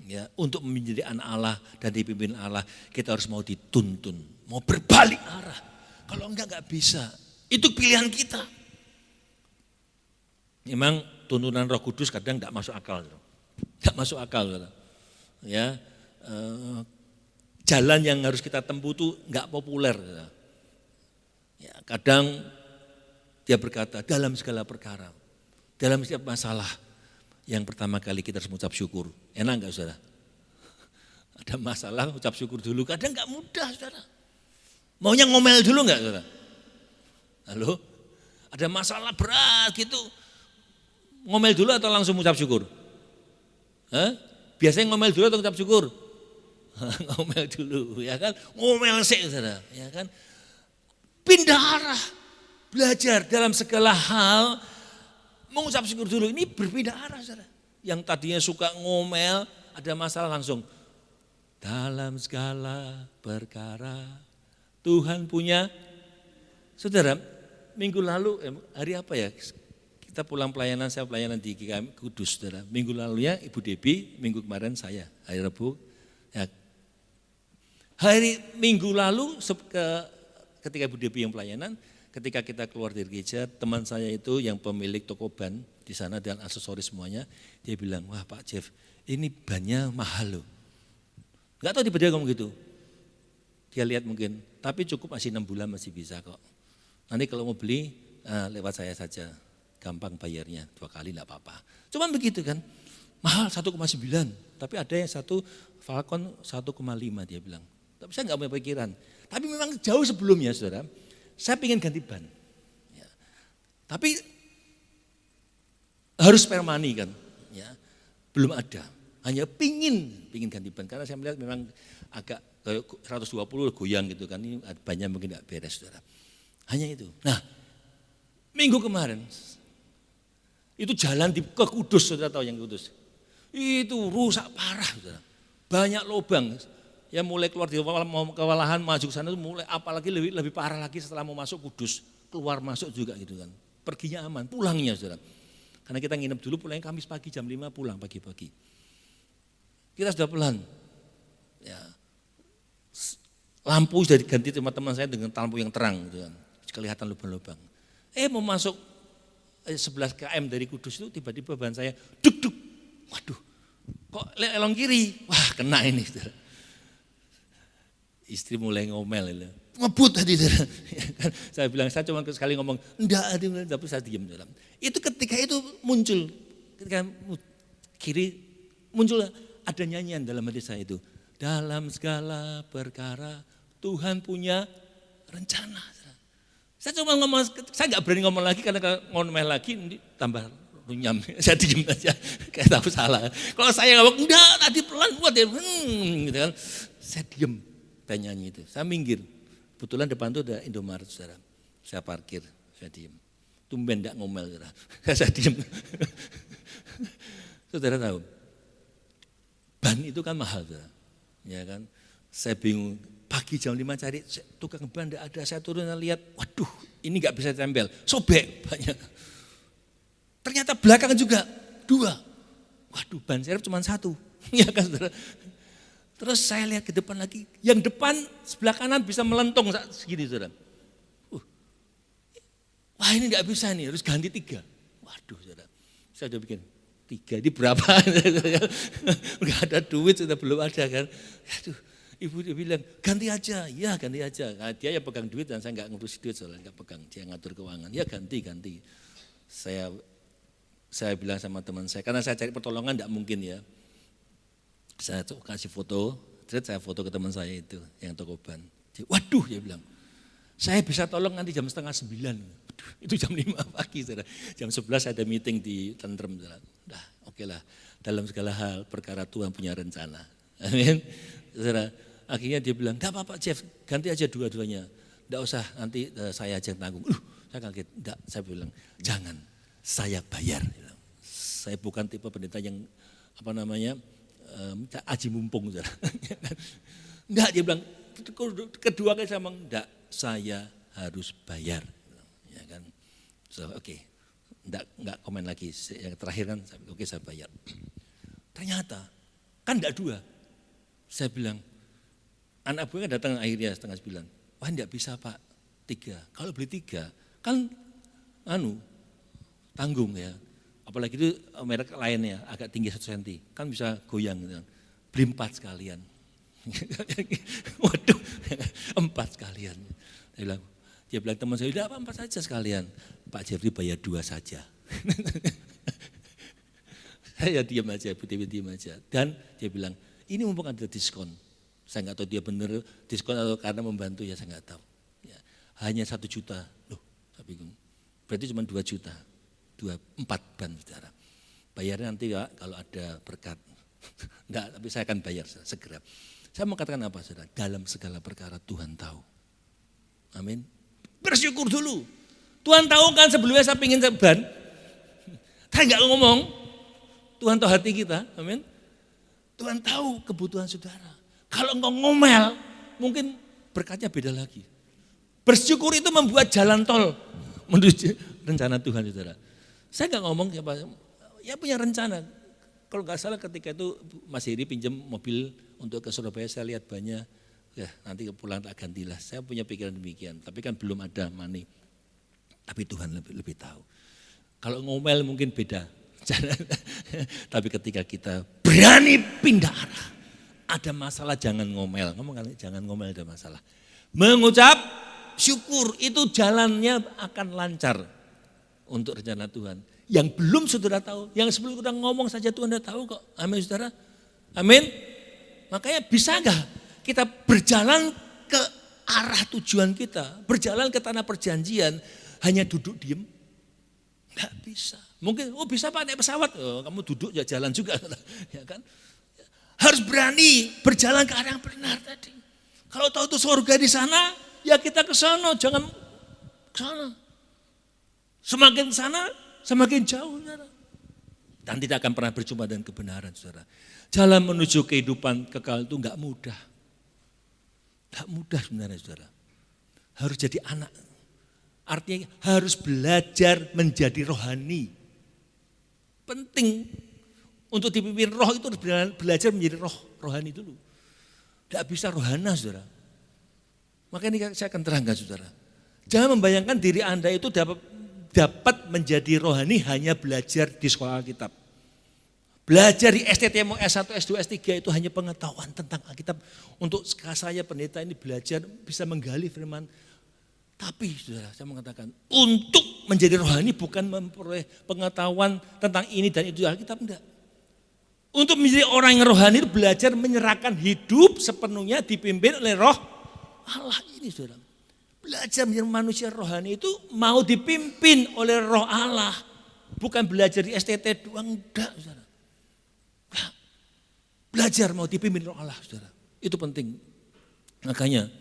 Ya, untuk menjadi anak Allah dan dipimpin Allah, kita harus mau dituntun, mau berbalik arah. Kalau enggak bisa. Itu pilihan kita. Memang tuntunan Roh Kudus kadang enggak masuk akal, enggak masuk akal, saudara. Ya. Jalan yang harus kita tempuh itu enggak populer. Ya, kadang dia berkata dalam segala perkara, dalam setiap masalah, yang pertama kali kita harus mengucap syukur. Enak enggak saudara? Ada masalah ucap syukur dulu, kadang enggak mudah saudara. Maunya ngomel dulu enggak saudara? Halo? Ada masalah berat gitu, ngomel dulu atau langsung mengucap syukur? Hah? Biasanya ngomel dulu atau ucap syukur? Ngomel dulu, ya kan? Ngomel sih, saudara, ya kan? Pindah arah, belajar dalam segala hal, mengucap syukur dulu. Ini berbeda arah, saudara. Yang tadinya suka ngomel, ada masalah langsung. Dalam segala perkara Tuhan punya. Saudara, minggu lalu, hari apa ya? Kita pulang pelayanan, saya pelayanan di GKM Kudus, saudara. Minggu lalunya Ibu Debi, minggu kemarin saya, hari Rabu. Ya. Hari minggu lalu ketika Ibu Debi yang pelayanan, ketika kita keluar dari gereja, teman saya itu yang pemilik toko ban di sana dan aksesoris semuanya, dia bilang, wah Pak Jeff, ini bannya mahal loh. Enggak tahu tiba-tiba ngomong gitu. Dia lihat mungkin, tapi cukup masih 6 bulan masih bisa kok. Nanti kalau mau beli lewat saya saja, gampang bayarnya 2 kali enggak apa-apa. Cuman begitu kan, mahal 1,9, tapi ada yang satu Falcon 1,5 dia bilang. Tapi saya enggak punya pikiran. Tapi memang jauh sebelumnya saudara, saya ingin ganti ban. Ya. Tapi harus spare money kan, ya. Belum ada. Hanya pingin ganti ban karena saya melihat memang agak 120 goyang gitu kan, ini banyak mungkin enggak beres saudara. Hanya itu. Nah, minggu kemarin itu jalan ke Kudus, saudara tahu yang Kudus. Itu rusak parah saudara. Banyak lubang. Ya mulai keluar dari kewalahan maju ke sana itu mulai apalagi lebih parah lagi setelah mau masuk Kudus, keluar masuk juga gitu kan. Perginya aman, pulangnya saudara. Karena kita nginep dulu, pulangnya Kamis pagi jam 5 pulang pagi-pagi. Kita sudah pelan. Ya. Lampu sudah diganti teman-teman saya dengan lampu yang terang gitu kan. Kelihatan lubang-lubang. Mau masuk 11 km dari Kudus itu tiba-tiba ban saya duk. Waduh. Kok elong kiri? Wah, kena ini saudara. Istri mulai ngomel, ngebut tadi. Saya bilang, saya cuma sekali ngomong, enggak, tapi saya diam. Itu ketika itu muncul, ketika kiri muncul ada nyanyian dalam hati saya itu. Dalam segala perkara Tuhan punya rencana. Saya cuma ngomong, saya enggak berani ngomong lagi karena kalau ngomel lagi tambah runyam. Saya diam aja, kayak tahu salah. Kalau saya ngomong, enggak, tadi pelan buat ya, gitu kan. Saya diam. Nyanyi itu, saya minggir, kebetulan depan itu ada Indomaret saudara, saya parkir, saya diem, tumben enggak ngomel saudara, saya diem. Saudara tahu, ban itu kan mahal saudara, ya kan, saya bingung, pagi jam 5 cari tukang ban enggak ada, saya turun dan lihat, waduh ini enggak bisa tempel, sobek banyak. Ternyata belakang juga 2, waduh ban serep cuma 1, ya kan saudara. Terus saya lihat ke depan lagi, yang depan sebelah kanan bisa melentong segini saudara. Wah ini enggak bisa nih, harus ganti 3. Waduh saudara, saya udah bikin 3, ini berapa? Enggak ada duit, sudah belum ada kan. Aduh, ibu dia bilang ganti aja, ya ganti aja. Nah, dia yang pegang duit dan saya enggak ngurus duit soalnya, enggak pegang, dia ngatur keuangan. Ya ganti. Saya bilang sama teman saya, karena saya cari pertolongan enggak mungkin ya. Saya kasih foto, saya foto ke teman saya itu yang toko ban. Waduh, dia bilang, saya bisa tolong nanti jam 8:30. Waduh, itu jam 5 pagi, saudara. Jam 11 ada meeting di Tentrem. Dah, oke lah. Dalam segala hal, perkara Tuhan punya rencana. Amin. Saudara, akhirnya dia bilang, enggak apa-apa Jeff, ganti aja dua-duanya. Enggak usah, nanti saya aja yang tanggung. Saya kaget, enggak, saya bilang, jangan, saya bayar. Saya bukan tipe pendeta yang aji mumpung. Enggak, dia bilang, kedua kali saya bilang, enggak, saya harus bayar. Ya kan, so oke, enggak komen lagi. Yang terakhir kan, oke saya bayar. Ternyata, kan enggak 2. Saya bilang, anak buahnya datang akhirnya 8:30. Wah enggak bisa Pak, 3. Kalau beli 3, kan tanggung ya. Apalagi itu merek lainnya agak tinggi 1 cm, kan bisa goyang gitu. Beli 4 sekalian. Waduh, 4 sekalian. Dia bilang teman saya, udah 4 saja sekalian. Pak Jeffrey bayar 2 saja. Saya diam aja, diam aja. Dan dia bilang, ini mumpung ada diskon. Saya enggak tahu dia benar diskon atau karena membantu ya saya enggak tahu. Ya, hanya 1 juta. Loh, saya bingung. Berarti cuma 2 juta. 4 ban saudara. Bayarnya nanti ya kalau ada berkat. Enggak, tapi saya akan bayar segera. Saya mau katakan apa saudara? Dalam segala perkara Tuhan tahu. Amin. Bersyukur dulu. Tuhan tahu kan sebelumnya saya ingin ban. Saya nggak ngomong, Tuhan tahu hati kita, amin. Tuhan tahu kebutuhan saudara. Kalau engkau ngomel, mungkin berkatnya beda lagi. Bersyukur itu membuat jalan tol menuju rencana Tuhan, saudara. Saya nggak ngomong siapa, ya punya rencana. Kalau nggak salah ketika itu Mas Heri pinjam mobil untuk ke Surabaya, saya lihat banyak, ya nanti pulang tak gantilah. Saya punya pikiran demikian, tapi kan belum ada money. Tapi Tuhan lebih tahu. Kalau ngomel mungkin beda. Tapi ketika kita berani pindah arah, ada masalah jangan ngomel. Ngomong kali jangan ngomel ada masalah. Mengucap syukur itu jalannya akan lancar untuk rencana Tuhan. Yang belum saudara tahu, yang sebelum kita ngomong saja Tuhan sudah tahu kok. Amin saudara. Amin. Makanya bisa enggak kita berjalan ke arah tujuan kita, berjalan ke tanah perjanjian, hanya duduk diem? Enggak bisa. Mungkin, bisa Pak naik pesawat, kamu duduk ya jalan juga. Ya kan? Harus berani berjalan ke arah yang benar tadi. Kalau tahu itu surga di sana, ya kita ke sana, jangan ke sana. Semakin ke sana, semakin jauh, saudara. Dan tidak akan pernah berjumpa dengan kebenaran, saudara. Jalan menuju kehidupan kekal itu enggak mudah. Enggak mudah sebenarnya, saudara. Harus jadi anak. Artinya harus belajar menjadi rohani. Penting untuk dipimpin roh itu harus belajar menjadi rohani dulu. Enggak bisa rohana, saudara. Makanya saya akan terangkan, saudara. Jangan membayangkan diri Anda itu dapat menjadi rohani hanya belajar di sekolah Alkitab. Belajar di STTMO S1, S2, S3 itu hanya pengetahuan tentang Alkitab. Untuk saya pendeta ini belajar bisa menggali firman. Tapi saudara, saya mengatakan untuk menjadi rohani bukan memperoleh pengetahuan tentang ini dan itu Alkitab, enggak. Untuk menjadi orang yang rohani itu belajar menyerahkan hidup sepenuhnya dipimpin oleh roh Allah ini, saudara. Belajar menjadi manusia rohani itu mau dipimpin oleh roh Allah. Bukan belajar di STT doang, enggak, saudara. Enggak. Belajar mau dipimpin roh Allah, saudara. Itu penting. Makanya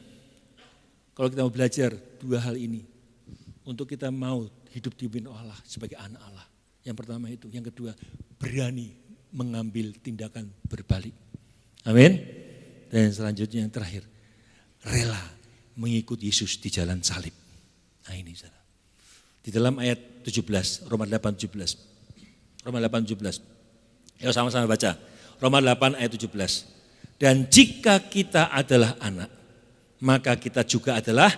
kalau kita mau belajar dua hal ini, untuk kita mau hidup dipimpin roh Allah sebagai anak Allah. Yang pertama itu, yang kedua berani mengambil tindakan berbalik. Amin. Dan selanjutnya yang terakhir, rela mengikuti Yesus di jalan salib. Nah ini saudara. Di dalam ayat 17, Roma 8, 17. Roma 8, 17. Ayo sama-sama baca. Roma 8 ayat 17. Dan jika kita adalah anak, maka kita juga adalah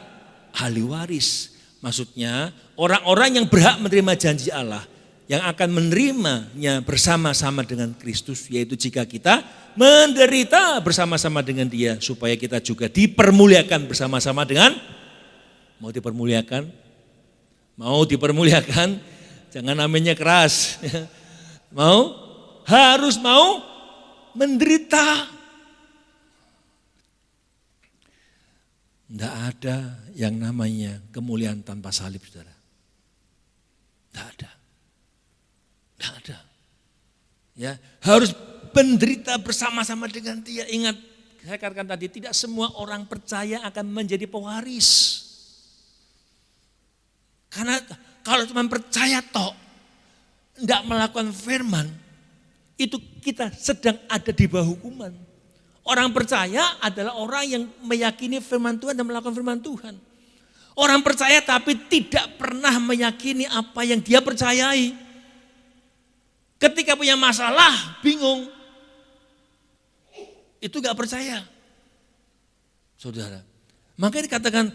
ahli waris. Maksudnya orang-orang yang berhak menerima janji Allah, yang akan menerimanya bersama-sama dengan Kristus, yaitu jika kita menderita bersama-sama dengan Dia, supaya kita juga dipermuliakan bersama-sama dengan, mau dipermuliakan, jangan namanya keras, harus mau menderita. Tidak ada yang namanya kemuliaan tanpa salib, saudara. Tidak ada. Tidak ada. Ya, harus menderita bersama-sama dengan Dia. Ingat, saya katakan tadi, tidak semua orang percaya akan menjadi pewaris. Karena kalau cuma percaya tok, tidak melakukan firman, itu kita sedang ada di bawah hukuman. Orang percaya adalah orang yang meyakini firman Tuhan dan melakukan firman Tuhan. Orang percaya tapi tidak pernah meyakini apa yang dia percayai. Ketika punya masalah, bingung. Itu gak percaya. Saudara. Makanya dikatakan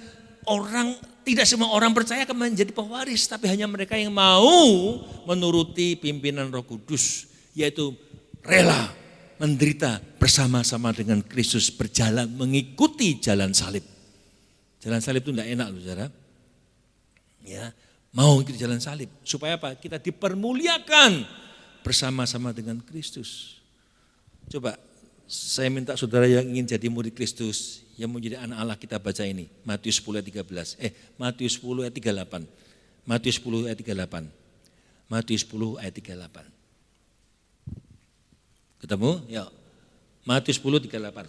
tidak semua orang percaya akan menjadi pewaris. Tapi hanya mereka yang mau menuruti pimpinan Roh Kudus. Yaitu rela menderita bersama-sama dengan Kristus, berjalan mengikuti jalan salib. Jalan salib itu tidak enak loh, saudara. Ya, mau ikut jalan salib. Supaya apa? Kita dipermuliakan bersama-sama dengan Kristus. Coba saya minta saudara yang ingin jadi murid Kristus, yang mau jadi anak Allah, kita baca ini. Matius 10 ayat 13. Matius 10 ayat 38. Matius 10 ayat 38. Matius 10 ayat 38. Ketemu? Ya. Matius 10 38.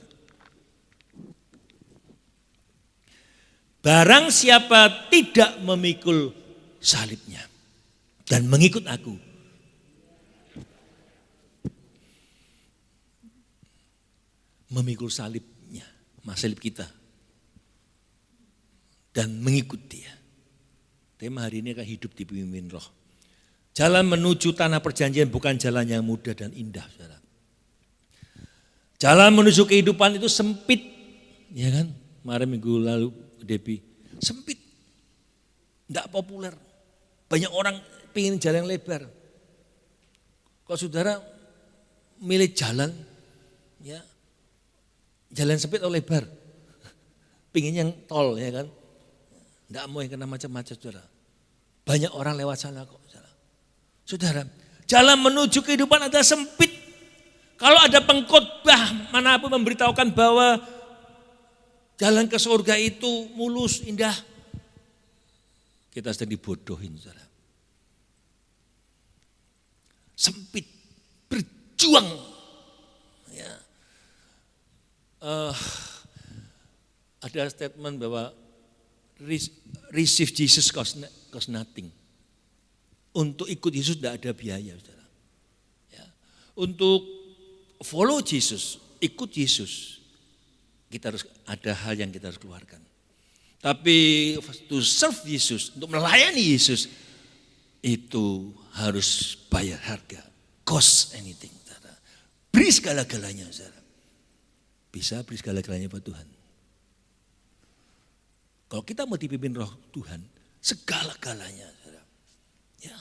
Barang siapa tidak memikul salibnya dan mengikut aku, memikul salibnya, salib kita. Dan mengikut dia. Tema hari ini akan hidup dipimpin roh. Jalan menuju tanah perjanjian bukan jalan yang mudah dan indah, saudara. Jalan menuju kehidupan itu sempit, ya kan? Kemarin minggu lalu Debbie, sempit, tidak populer. Banyak orang pengen jalan yang lebar. Kalau saudara milih jalan, ya jalan sempit atau lebar, pengen yang tol, ya kan? Tidak mau yang kena macam-macam, saudara. Banyak orang lewat sana kok, saudara. Saudara, jalan menuju kehidupan adalah sempit. Kalau ada pengkhotbah manapun memberitahukan bahwa jalan ke surga itu mulus, indah, kita sedang dibodohin, saudara. Sempit, berjuang. Ya. Ada statement bahwa receive Jesus cost nothing. Untuk ikut Yesus tidak ada biaya, saudara. Ya. Untuk follow Jesus, ikut Yesus, kita harus ada hal yang kita harus keluarkan. Tapi to serve Yesus, untuk melayani Yesus, itu harus bayar harga. Cost anything, saudara. Beri segala-galanya, saudara. Bisa beri segala-galanya buat Tuhan. Kalau kita mau dipimpin roh Tuhan, segala-galanya, saudara. Ya.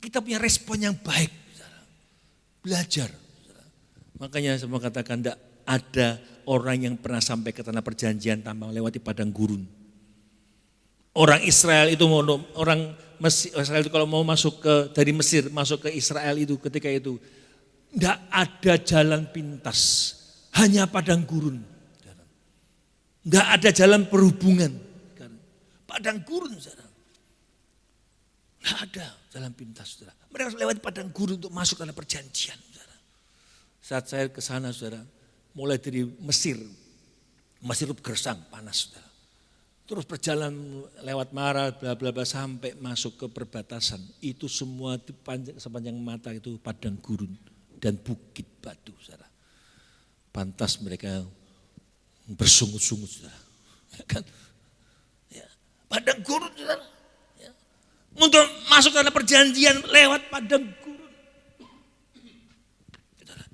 Kita punya respon yang baik, saudara. Belajar, saudara. Makanya saya mau katakan tidak ada orang yang pernah sampai ke tanah perjanjian tanpa melewati padang gurun. Orang Israel itu Israel itu kalau mau masuk dari Mesir masuk ke Israel itu ketika itu tidak ada jalan pintas, hanya padang gurun. Tidak ada jalan perhubungan. Padang gurun, saudara. Tidak ada jalan pintas, saudara. Mereka harus lewati padang gurun untuk masuk tanah perjanjian, saudara. Saat saya ke sana, saudara, mulai dari Mesir gersang, panas, saudara. Terus berjalan lewat Mara, bla bla bla sampai masuk ke perbatasan. Itu semua sepanjang mata itu padang gurun dan bukit batu, saudara. Pantas mereka bersungut-sungut, saudara. Kan? Ya. Padang gurun, saudara. Ya. Untuk masuk tanah perjanjian lewat padang gurun. Saudara.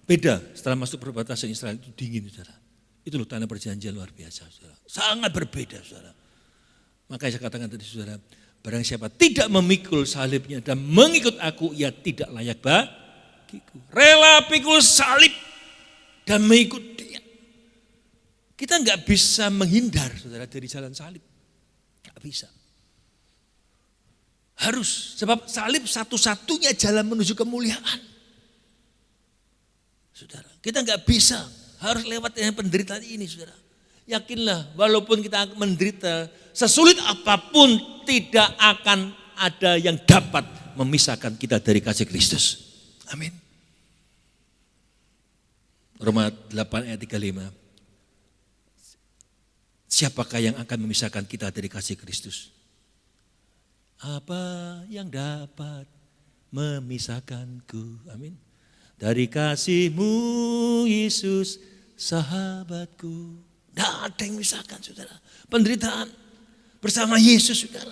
Beda setelah masuk perbatasan Israel itu dingin, saudara. Itu loh tanah perjanjian luar biasa, saudara. Sangat berbeda, saudara. Makanya saya katakan tadi, saudara, barang siapa tidak memikul salibnya dan mengikut aku, ia tidak layak bagiku. Rela pikul salib dan mengikut dia. Kita nggak bisa menghindar, saudara, dari jalan salib. Nggak bisa. Harus, sebab salib satu-satunya jalan menuju kemuliaan. Saudara, kita nggak bisa, harus lewat yang penderitaan ini, saudara. Yakinlah, walaupun kita menderita, sesulit apapun tidak akan ada yang dapat memisahkan kita dari kasih Kristus. Amin. Roma 8 ayat 35. Siapakah yang akan memisahkan kita dari kasih Kristus? Apa yang dapat memisahkanku? Amin. Dari kasih-Mu Yesus sahabatku. Tidak ada yang memisahkan, saudara. Penderitaan bersama Yesus, saudara.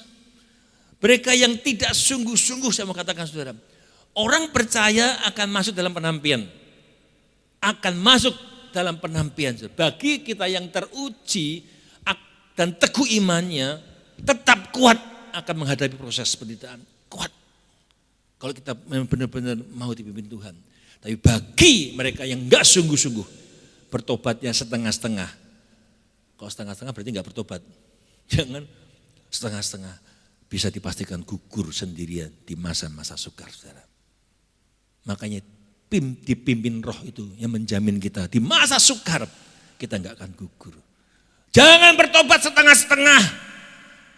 Mereka yang tidak sungguh-sungguh, saya mau katakan, saudara. Orang percaya akan masuk dalam penampian. Akan masuk dalam penampian. Bagi kita yang teruji dan teguh imannya, tetap kuat akan menghadapi proses penderitaan. Kuat. Kalau kita benar-benar mau dipimpin Tuhan. Tapi bagi mereka yang enggak sungguh-sungguh, bertobatnya setengah-setengah. Kalau setengah-setengah berarti enggak bertobat. Jangan setengah-setengah. Bisa dipastikan gugur sendirian di masa-masa sukar, saudara. Makanya dipimpin roh itu yang menjamin kita di masa sukar kita enggak akan gugur. Jangan bertobat setengah-setengah.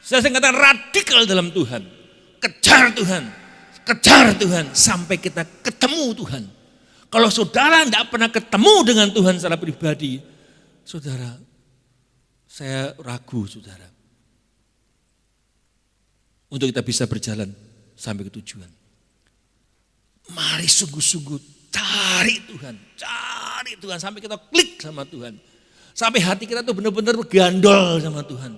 Saya katakan radikal dalam Tuhan. Kejar Tuhan. Kejar Tuhan sampai kita ketemu Tuhan. Kalau saudara tidak pernah ketemu dengan Tuhan secara pribadi, saudara, saya ragu, saudara, untuk kita bisa berjalan sampai ke tujuan. Mari sungguh-sungguh Cari Tuhan sampai kita klik sama Tuhan. Sampai hati kita tuh benar-benar gandol sama Tuhan.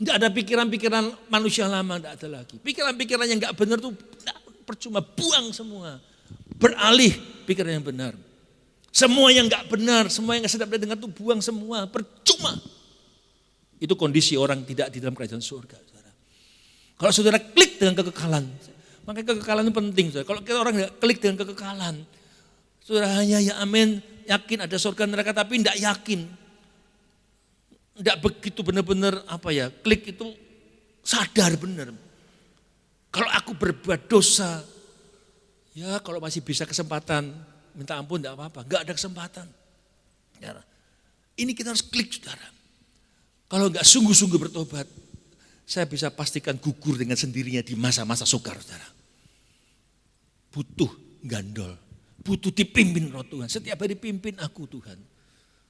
Enggak ada pikiran-pikiran manusia lama, enggak ada lagi. Pikiran-pikiran yang enggak benar tuh percuma, buang semua. Beralih pikiran yang benar. Semua yang enggak benar, semua yang enggak sedap dengar tuh buang semua, percuma. Itu kondisi orang tidak di dalam kerajaan surga. Saudara. Kalau saudara klik dengan kekekalan, makanya kekekalan itu penting. Saudara. Kalau kita orang enggak klik dengan kekekalan, saudara hanya ya amin, yakin ada surga neraka tapi enggak yakin. Enggak begitu benar-benar klik itu sadar benar. Kalau aku berbuat dosa, ya kalau masih bisa kesempatan, minta ampun enggak apa-apa, enggak ada kesempatan. Saudara. Ini kita harus klik saudara. Kalau enggak sungguh-sungguh bertobat, saya bisa pastikan gugur dengan sendirinya di masa-masa sukar saudara. Butuh gandol, butuh dipimpin roh Tuhan. Setiap hari pimpin aku Tuhan.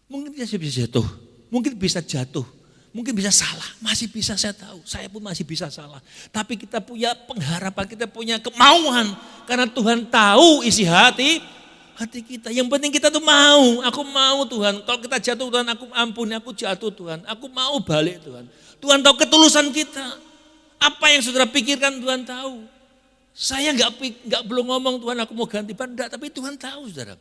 Mungkin dia bisa jatuh, mungkin bisa jatuh, mungkin bisa salah. Masih bisa saya tahu, saya pun masih bisa salah. Tapi kita punya pengharapan, kita punya kemauan. Karena Tuhan tahu isi hati kita. Yang penting kita tuh mau, aku mau Tuhan. Kalau kita jatuh Tuhan, aku ampuni, aku jatuh Tuhan. Aku mau balik Tuhan. Tuhan tahu ketulusan kita. Apa yang saudara pikirkan Tuhan tahu. Saya enggak belum ngomong Tuhan aku mau ganti ban, enggak, tapi Tuhan tahu saudara.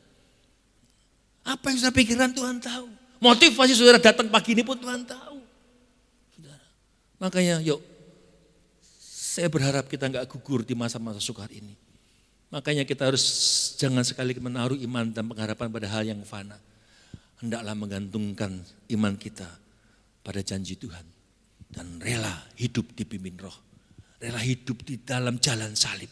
Apa yang saudara pikirkan Tuhan tahu. Motivasi saudara datang pagi ini pun Tuhan tahu. Saudara. Makanya yuk, saya berharap kita enggak gugur di masa-masa sukar ini. Makanya kita harus jangan sekali menaruh iman dan pengharapan pada hal yang fana. Hendaklah menggantungkan iman kita pada janji Tuhan. Dan rela hidup dipimpin roh. Rela hidup di dalam jalan salib.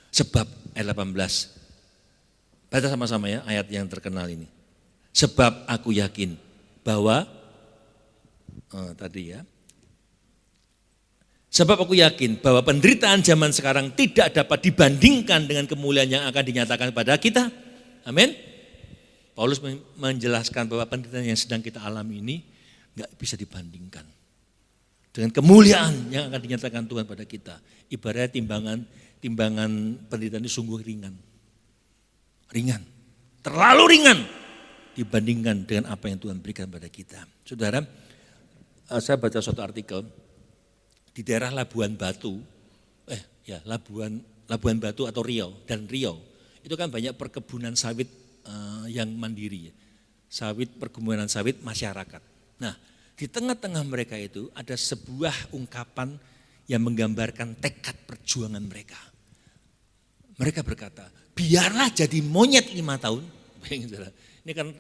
Sebab ayat 18. Baca sama-sama ya ayat yang terkenal ini. Sebab aku yakin bahwa sebab aku yakin bahwa penderitaan zaman sekarang tidak dapat dibandingkan dengan kemuliaan yang akan dinyatakan pada kita. Amin. Paulus menjelaskan bahwa penderitaan yang sedang kita alami ini enggak bisa dibandingkan dengan kemuliaan yang akan dinyatakan Tuhan pada kita. Ibaratnya timbangan penderitaan ini sungguh ringan. Ringan. Terlalu ringan dibandingkan dengan apa yang Tuhan berikan pada kita. Saudara, saya baca suatu artikel di daerah Labuan Batu, Labuan Batu atau Riau dan Riau. Itu kan banyak perkebunan sawit yang mandiri. Perkebunan sawit masyarakat. Nah, di tengah-tengah mereka itu ada sebuah ungkapan yang menggambarkan tekad perjuangan mereka. Mereka berkata, biarlah jadi monyet 5 tahun. Ini kan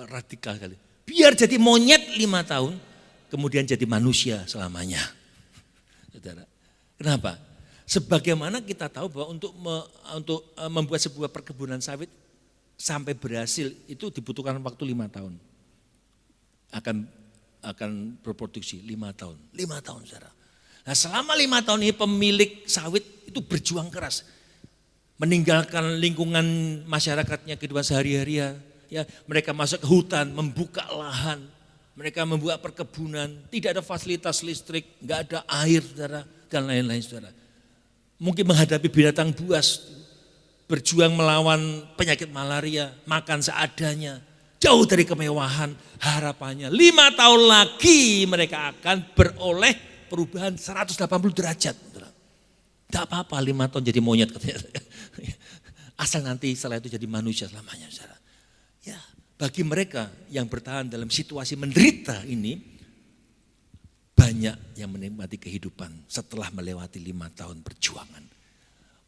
radikal sekali. Biar jadi monyet 5 tahun, kemudian jadi manusia selamanya. Saudara. Kenapa? Sebagaimana kita tahu bahwa untuk membuat sebuah perkebunan sawit sampai berhasil itu dibutuhkan waktu 5 tahun. Akan berproduksi 5 tahun. 5 tahun saudara. Nah selama 5 tahun ini pemilik sawit itu berjuang keras. Meninggalkan lingkungan masyarakatnya kehidupan sehari-hari ya. Mereka masuk ke hutan, membuka lahan. Mereka membuat perkebunan, tidak ada fasilitas listrik, enggak ada air saudara, dan lain-lain saudara. Mungkin menghadapi binatang buas, berjuang melawan penyakit malaria, makan seadanya. Jauh dari kemewahan, harapannya 5 tahun lagi mereka akan beroleh perubahan 180 derajat. Tidak apa-apa 5 tahun jadi monyet katanya. Asal nanti setelah itu jadi manusia selamanya. Saudara. Ya, bagi mereka yang bertahan dalam situasi menderita ini, banyak yang menikmati kehidupan setelah melewati 5 tahun perjuangan.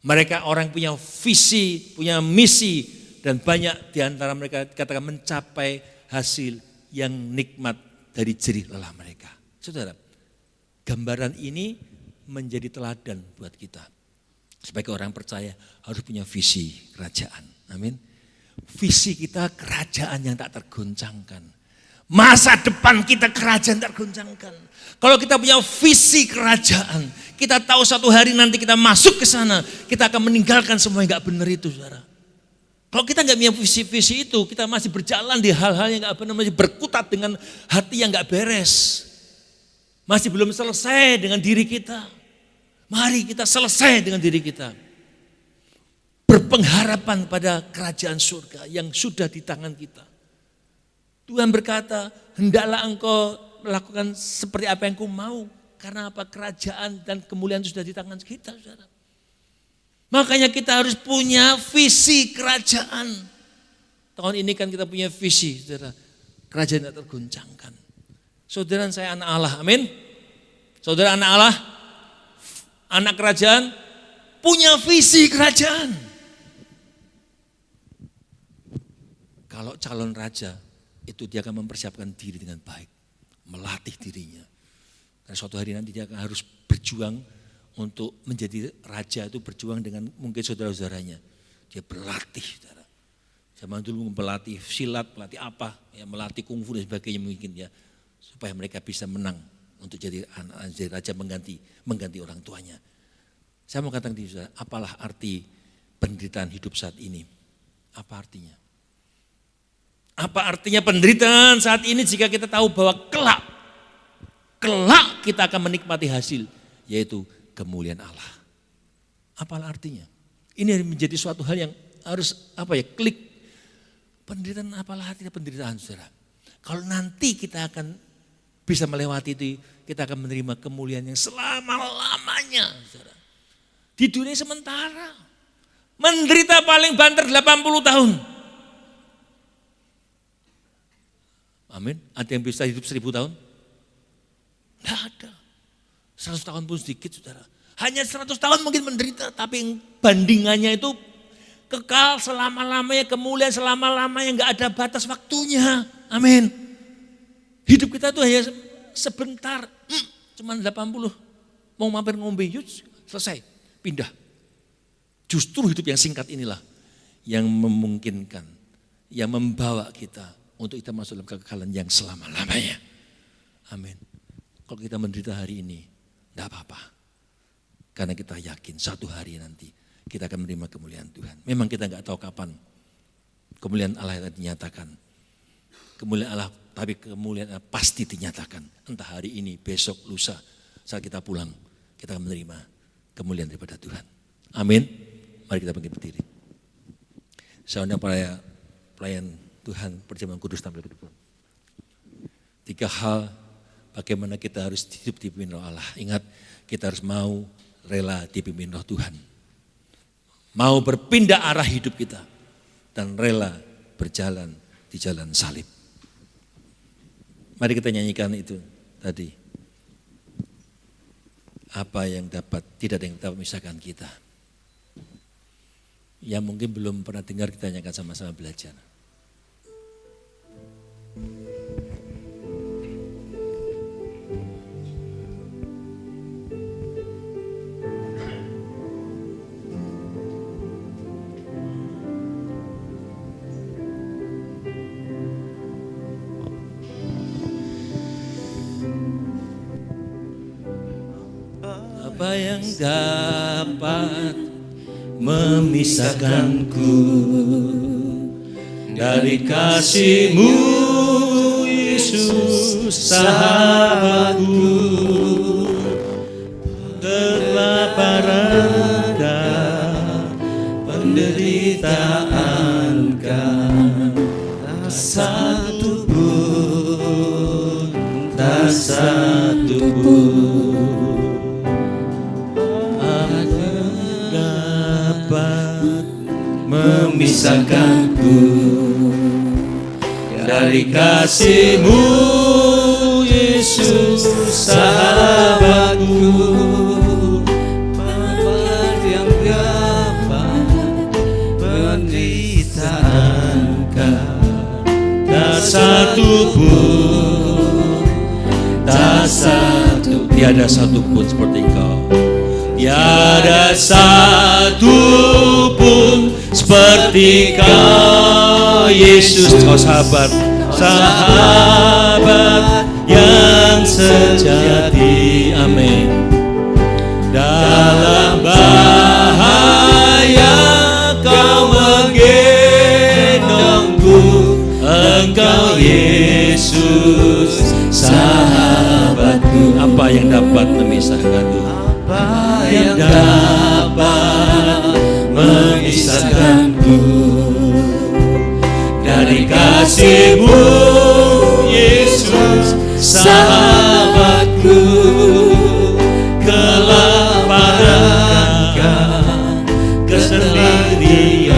Mereka orang punya visi, punya misi, dan banyak di antara mereka katakan mencapai hasil yang nikmat dari jerih lelah mereka. Saudara, gambaran ini menjadi teladan buat kita. Sebagai orang percaya harus punya visi kerajaan. Amin. Visi kita kerajaan yang tak tergoncangkan. Masa depan kita kerajaan tak tergoncangkan. Kalau kita punya visi kerajaan, kita tahu satu hari nanti kita masuk ke sana, kita akan meninggalkan semua yang gak benar itu saudara. Kalau kita nggak punya visi-visi itu, kita masih berjalan di hal-hal yang nggak benar, masih berkutat dengan hati yang nggak beres, masih belum selesai dengan diri kita. Mari kita selesai dengan diri kita. berpengharapan pada kerajaan surga yang sudah di tangan kita. Tuhan berkata, hendaklah engkau melakukan seperti apa yang kau mau. Karena apa? Kerajaan dan kemuliaan sudah di tangan kita, saudara. Makanya kita harus punya visi kerajaan. Tahun ini kan kita punya visi, saudara. Kerajaan tidak tergoncangkan. Saudara, saya anak Allah, amin. Saudara anak Allah, anak kerajaan, punya visi kerajaan. Kalau calon raja, itu dia akan mempersiapkan diri dengan baik. Melatih dirinya. Dan suatu hari nanti dia akan harus berjuang untuk menjadi raja itu berjuang dengan mungkin saudara-saudaranya. Dia berlatih, saudara. Zaman dulu melatih silat, melatih apa, ya, melatih kungfu dan sebagainya mungkin ya. Supaya mereka bisa menang untuk jadi raja mengganti orang tuanya. Saya mau katakan di saudara, apalah arti penderitaan hidup saat ini? Apa artinya? Apa artinya penderitaan saat ini jika kita tahu bahwa kelak kita akan menikmati hasil, yaitu kemuliaan Allah. Apalah artinya? Ini menjadi suatu hal yang harus klik. Penderitaan, apalah artinya penderitaan, saudara? Kalau nanti kita akan bisa melewati itu, kita akan menerima kemuliaan yang selama-lamanya, saudara. Di dunia sementara, menderita paling banter 80 tahun. Amin. Ada yang bisa hidup 1000 tahun? Tidak ada. 100 tahun pun sedikit, saudara. Hanya 100 tahun mungkin menderita, tapi bandingannya itu kekal selama-lamanya, kemuliaan selama-lamanya, nggak ada batas waktunya. Amin. Hidup kita itu hanya sebentar, cuma 80. Mau mampir ngombe, yuk selesai, pindah. Justru hidup yang singkat inilah yang memungkinkan, yang membawa kita untuk kita masuk dalam kekekalan yang selama-lamanya. Amin. Kalau kita menderita hari ini, tidak apa-apa. Karena kita yakin satu hari nanti kita akan menerima kemuliaan Tuhan. Memang kita nggak tahu kapan kemuliaan Allah yang dinyatakan. Kemuliaan Allah, tapi kemuliaan Allah pasti dinyatakan. Entah hari ini, besok, lusa, saat kita pulang, kita akan menerima kemuliaan daripada Tuhan. Amin. Mari kita bangkit berdiri. Soalnya pelayan Tuhan perjamuan kudus tampil ke depan. 3 hal bagaimana kita harus hidup dipimpin roh Allah. Ingat, kita harus mau rela dipimpin roh Tuhan. Mau berpindah arah hidup kita. Dan rela berjalan di jalan salib. Mari kita nyanyikan itu tadi. Apa yang tidak ada yang dapat memisahkan kita. Yang mungkin belum pernah dengar, kita nyanyikan sama-sama belajar. Apa yang dapat memisahkanku dari kasih-Mu, Yesus sahabatku? Kelaparan dan penderitaan kan tak satu pun, tak satu pun memisahkanku dari kasih-Mu, Yesus sahabatku. Apa yang dapat penderitaan kan tak satu pun, tak satu, tiada satu pun seperti Engkau. Tiada satu pun seperti Kau, Yesus. Kau sahabat yang sejati. Amin. Dalam bahaya Kau menggendongku, Engkau Yesus sahabatku. Apa yang dapat memisahkanku? Apa yang dapat memisahkanku dari kasih-Mu, Yesus sahabatku. Kelaparan, kesendirian,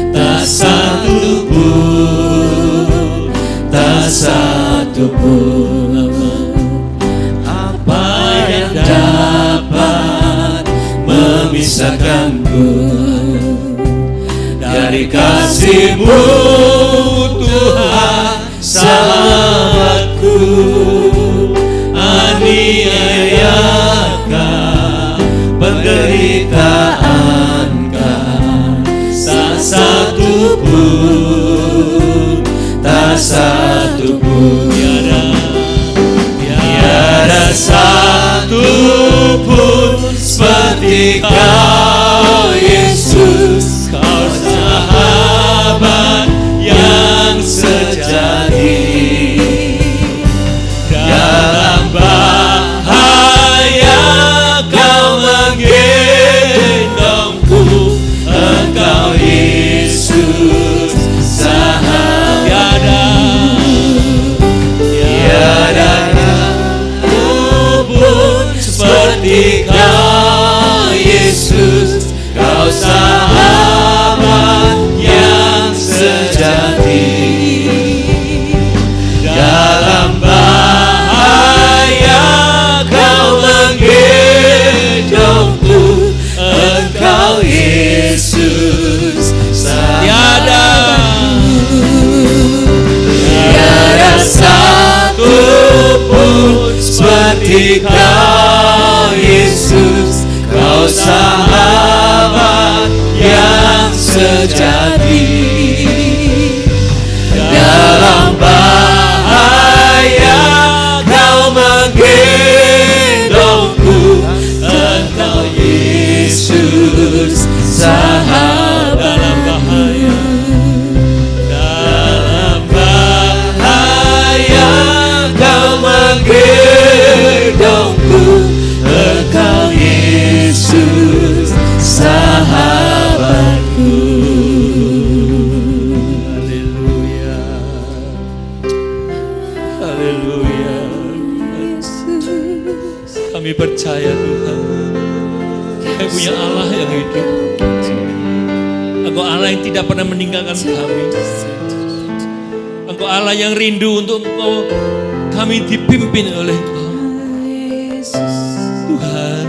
tak satu pun, tak satu pun apa yang dapat memisahkanku dari kasih-Mu, Tuhan sahabatku. Aniayakan, penderitaankan, tak satu pun, tak satu pun. Tiada satu pun seperti Kau, Yesus. Kau sahabat yang sejati. Dalam bahaya Kau menggendongku, Engkau Yesus sahabat. Tiada pun seperti Kau, Yesus. Kau sahabat yang sejati. Dalam bahaya Kau menggendongku, Engkau Yesus tiada satu pun seperti Kau, Yesus. Kau sahabat yang sejati. Dalam bahaya Kau menggendongku, Engkau Yesus sahabat. Dalam bahaya Kau menggendongku, Engkau Yesus sahabatku. Haleluya, haleluya. Kami percaya Tuhan, Kami punya Allah yang hidup. Engkau Allah yang tidak pernah meninggalkan kami. Engkau Allah yang rindu untuk Engkau, kami dipimpin oleh Engkau. Tuhan,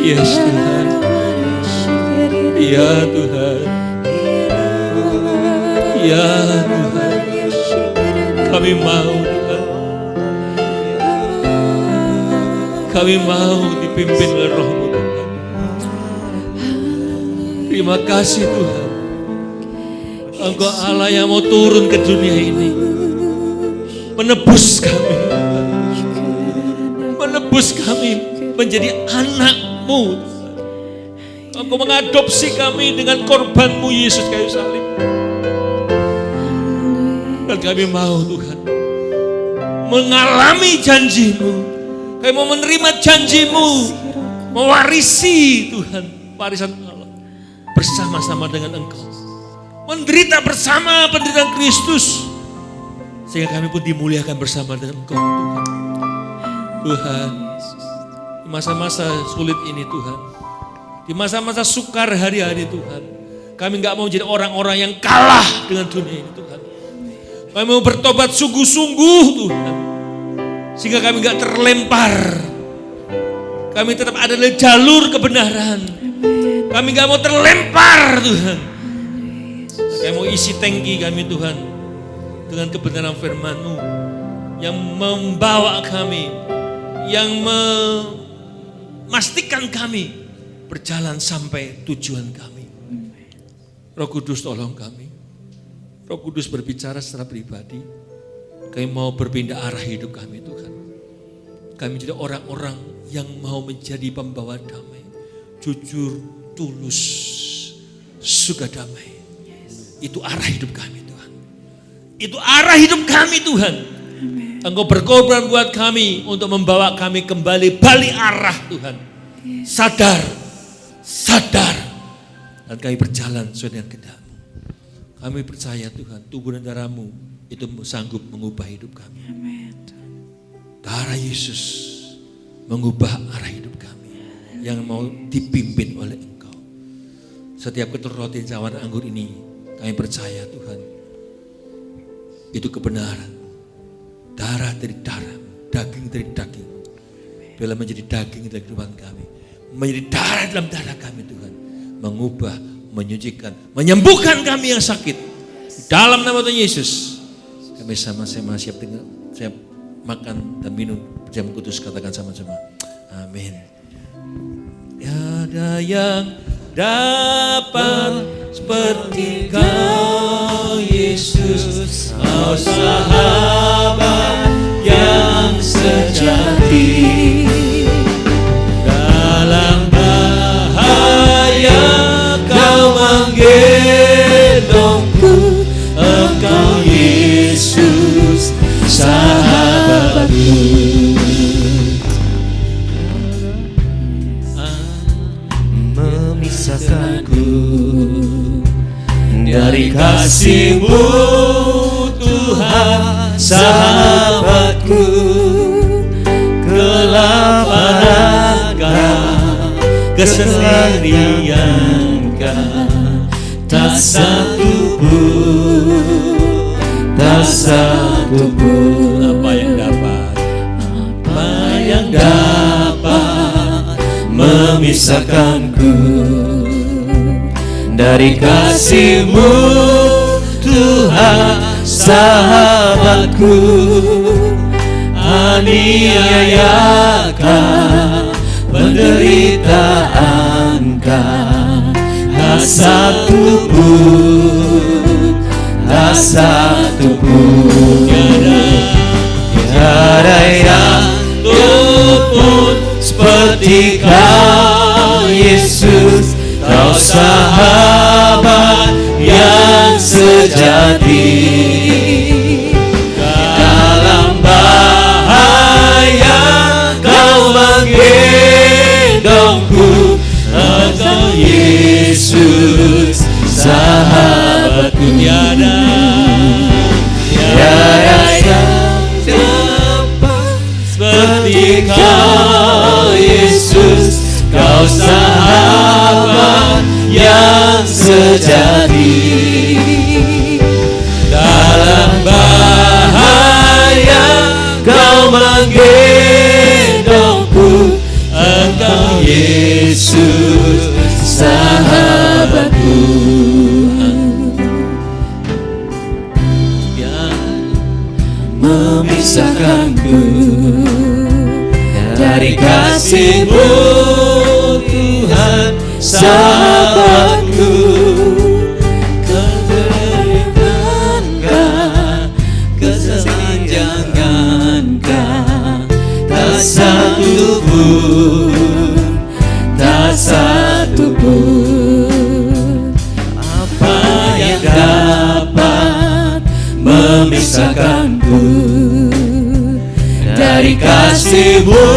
yes Tuhan, ya Tuhan, ya Tuhan, kami mau Tuhan, kami mau dipimpin oleh Roh-Mu Tuhan. Terima kasih Tuhan, Engkau Allah yang mau turun ke dunia ini, menebus kami, menebus kami menjadi anak-Mu Tuhan. Engkau mengadopsi kami dengan korban-Mu Yesus kayu salib. Dan kami mau Tuhan mengalami janji-Mu. Kami mau menerima janji-Mu, mewarisi Tuhan warisan Allah bersama-sama dengan Engkau, menderita bersama penderitaan Kristus, sehingga kami pun dimuliakan bersama dengan Engkau Tuhan. Tuhan, di masa-masa sulit ini Tuhan, di masa-masa sukar hari-hari Tuhan, kami gak mau jadi orang-orang yang kalah dengan dunia ini Tuhan. Kami mau bertobat sungguh-sungguh Tuhan, sehingga kami gak terlempar. Kami tetap ada di jalur kebenaran. Kami gak mau terlempar Tuhan. Kami mau isi tangki kami Tuhan dengan kebenaran firman-Mu yang membawa kami, yang memastikan kami berjalan sampai tujuan kami. Roh Kudus tolong kami. Roh Kudus berbicara secara pribadi. Kami mau berpindah arah hidup kami Tuhan. Kami jadi orang-orang yang mau menjadi pembawa damai, jujur, tulus, surga damai. Itu arah hidup kami Tuhan. Itu arah hidup kami Tuhan. Engkau berkorban buat kami untuk membawa kami kembali balik arah Tuhan. Sadar. Dan kami berjalan sesuai dengan kehendak-Mu. Kami percaya Tuhan, tubuh dan darah-Mu itu sanggup mengubah hidup kami. Darah Yesus mengubah arah hidup kami yang mau dipimpin oleh Engkau. Setiap ketul roti dan cawan anggur ini kami percaya Tuhan, itu kebenaran. Darah dari darah, daging dari daging, bila menjadi daging dalam kehidupan kami, menjadi darah dalam darah kami Tuhan, mengubah, menyucikan, menyembuhkan kami yang sakit. Dalam nama Tuhan Yesus, kami sama-sama siap makan dan minum jam kudus, katakan sama-sama. Amin. Tiada yang dapat seperti Kau Yesus, Kau sahabat yang sejati. Dalam bahaya Kau menggendongku, Engkau Yesus sahabatku. Memisahkanku dari kasih-Mu Tuhan, sahabatku. Kelaparan, kesendirian, tak satu pun apa yang dapat memisahkanku dari kasih-Mu Tuhan, sahabatku. Aniayakan, penderitaankan, tak satu pun tiada yang pun seperti Kau Yesus, Kau sahabat yang sejati. Dalam bahaya Kau menggendongku, Engkau Yesus sahabatku. Tiada yang dapat seperti Kau Yesus, Kau sahabat yang sejati. Dalam bahaya Kau menggendongku, Engkau Yesus sahabatku. Memisahkanku dari kasih-Mu Tuhan, sahabatku. Keterima-Kah, kesenjangan-Kah, tak satu pun apa yang dapat memisahkanku dari kasih-Mu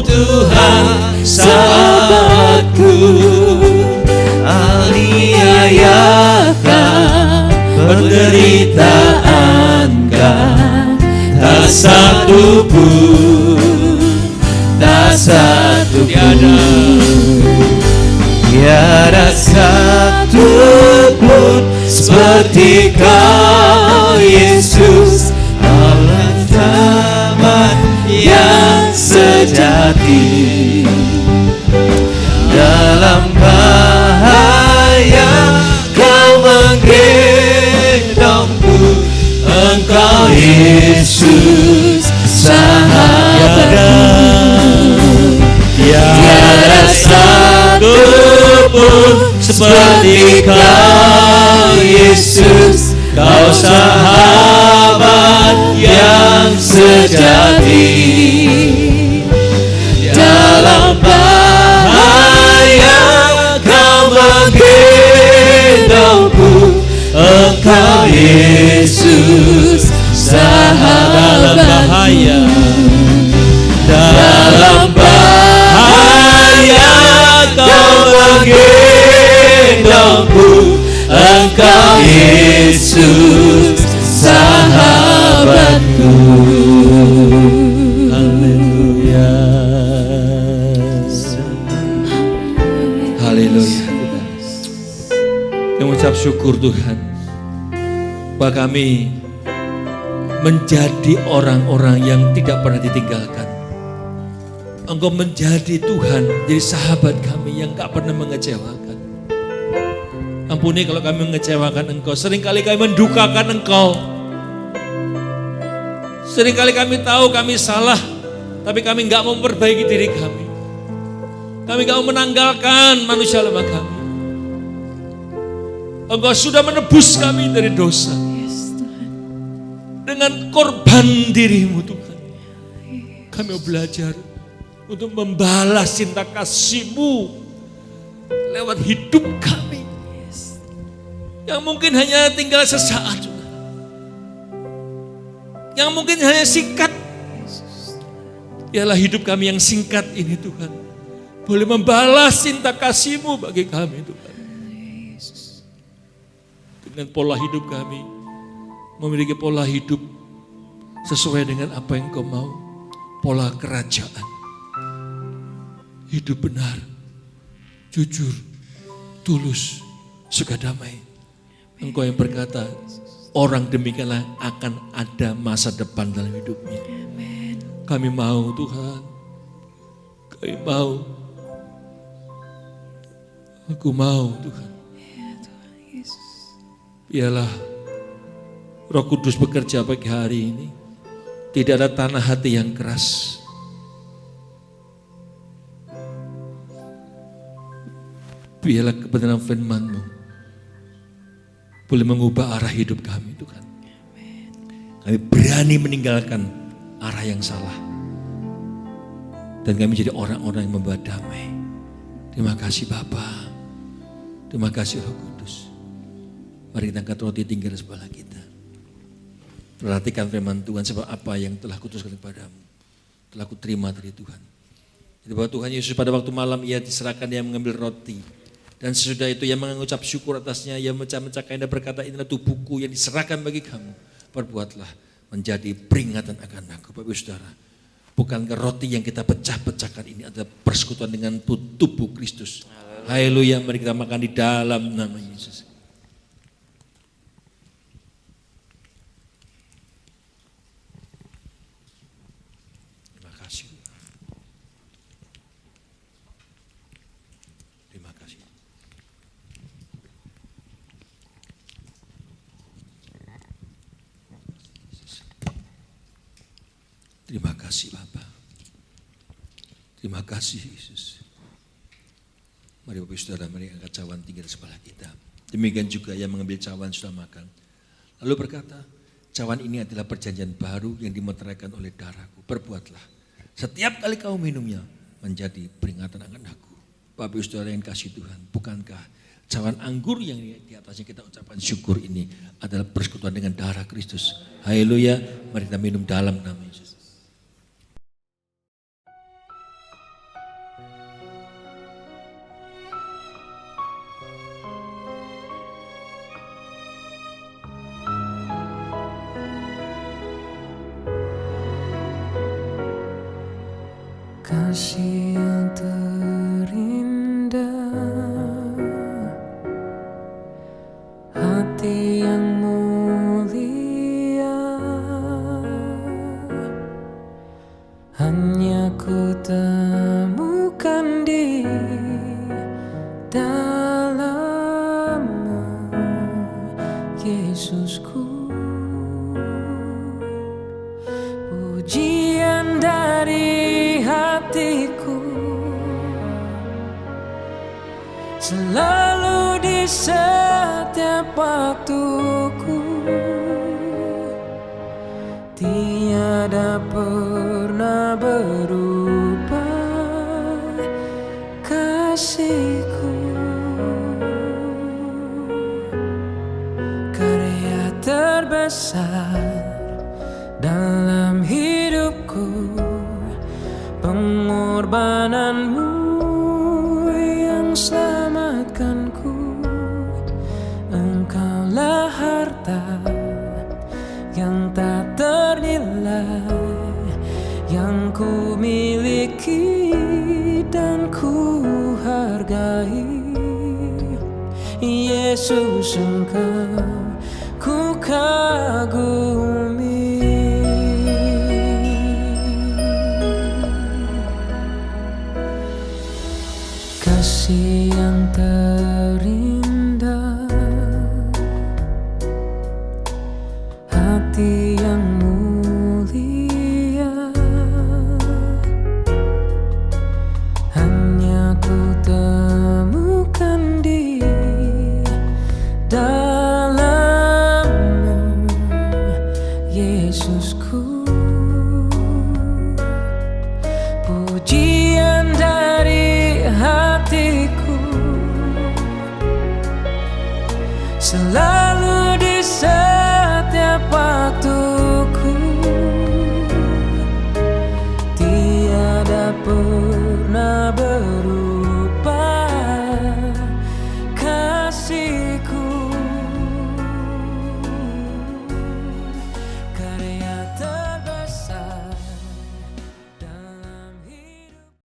Tuhan, sahabatku. Aniayakan, penderitaankan, tak satu pun tiada satu pun seperti Kau Yesus, Allah tamat yang sejati. Dalam bahaya Kau menggendongku, Engkau Yesus sahabatku. Tiada satu pun seperti Kau Yesus, Kau sahabat yang sejati. Dalam bahaya Kau menggendongku, Yesus, sahabat bahaya, dalam bahaya kau menggendongku. Engkau Yesus, sahabatku. Haleluya. Haleluya. Kami ucap syukur Tuhan bahwa kami menjadi orang-orang yang tidak pernah ditinggalkan. Engkau menjadi Tuhan, jadi sahabat kami yang gak pernah mengecewakan. Ampuni kalau kami mengecewakan Engkau. Seringkali kami mendukakan Engkau. Seringkali kami tahu kami salah, tapi kami gak mau memperbaiki diri kami. Kami gak mau menanggalkan manusia lemah kami. Engkau sudah menebus kami dari dosa. Dengan korban dirimu Tuhan. Kami mau belajar untuk membalas cinta kasih-Mu lewat hidup kami. Yang mungkin hanya tinggal sesaat Tuhan. Yang mungkin hanya singkat. Ialah hidup kami yang singkat ini Tuhan. Boleh membalas cinta kasih-Mu bagi kami Tuhan. Dengan pola hidup kami, memiliki pola hidup sesuai dengan apa yang Kau mau. Pola kerajaan. Hidup benar, jujur, tulus, suka damai. Engkau yang berkata, orang demikianlah akan ada masa depan dalam hidupnya. Kami mau Tuhan, kami mau. Aku mau Tuhan. Biarlah Roh Kudus bekerja pagi hari ini. Tidak ada tanah hati yang keras. Biarlah kebenaran firman-Mu boleh mengubah arah hidup kami Tuhan. Kami berani meninggalkan arah yang salah. Dan kami jadi orang-orang yang membawa damai. Terima kasih Bapa. Terima kasih Roh Kudus. Mari kita angkat roti tinggal di sebelah kita. Perhatikan firman Tuhan sebab apa yang telah kutuskan kepadamu. Telah kuterima dari Tuhan. Jadi bahwa Tuhan Yesus pada waktu malam ia diserahkan, dia mengambil roti. Dan sesudah itu ia mengucap syukur atasnya, ia memecah-mecahkan dan berkata, inilah tubuhku yang diserahkan bagi kamu. Perbuatlah menjadi peringatan akan aku. Bapak Ibu Saudara, bukankah roti yang kita pecah-pecahkan ini adalah persekutuan dengan tubuh Kristus. Haleluya, mari kita makan di dalam nama Yesus. Terima kasih. Terima kasih. Terima kasih Bapa. Terima kasih Yesus. Mari Bapak Saudara, mari angkat cawan tinggi di sebelah kita. Demikian juga yang mengambil cawan sudah makan. Lalu berkata, cawan ini adalah perjanjian baru yang dimeteraikan oleh darahku. Perbuatlah. Setiap kali kau minumnya menjadi peringatan akan aku. Bapak Saudara yang kasih Tuhan, bukankah cawan anggur yang di atasnya kita ucapkan syukur ini adalah persekutuan dengan darah Kristus. Haleluya, mari kita minum dalam nama Yesus. Kasih yang terindah, hati yang mulia, hanya ku temukan di dalam-Mu, Yesusku. Pujian dari hatiku selalu di setiap waktuku, tiada pernah berubah kasihku. Karya besar dalam hidupku, pengorbananmu yang selamatkanku. Engkaulah harta yang tak ternilai, yang ku miliki dan ku hargai. Yesus, Engkau ku kagumi. Kasih yang terindah, hati yang mulia, hanya ku temukan di dalam-Mu, Yesusku.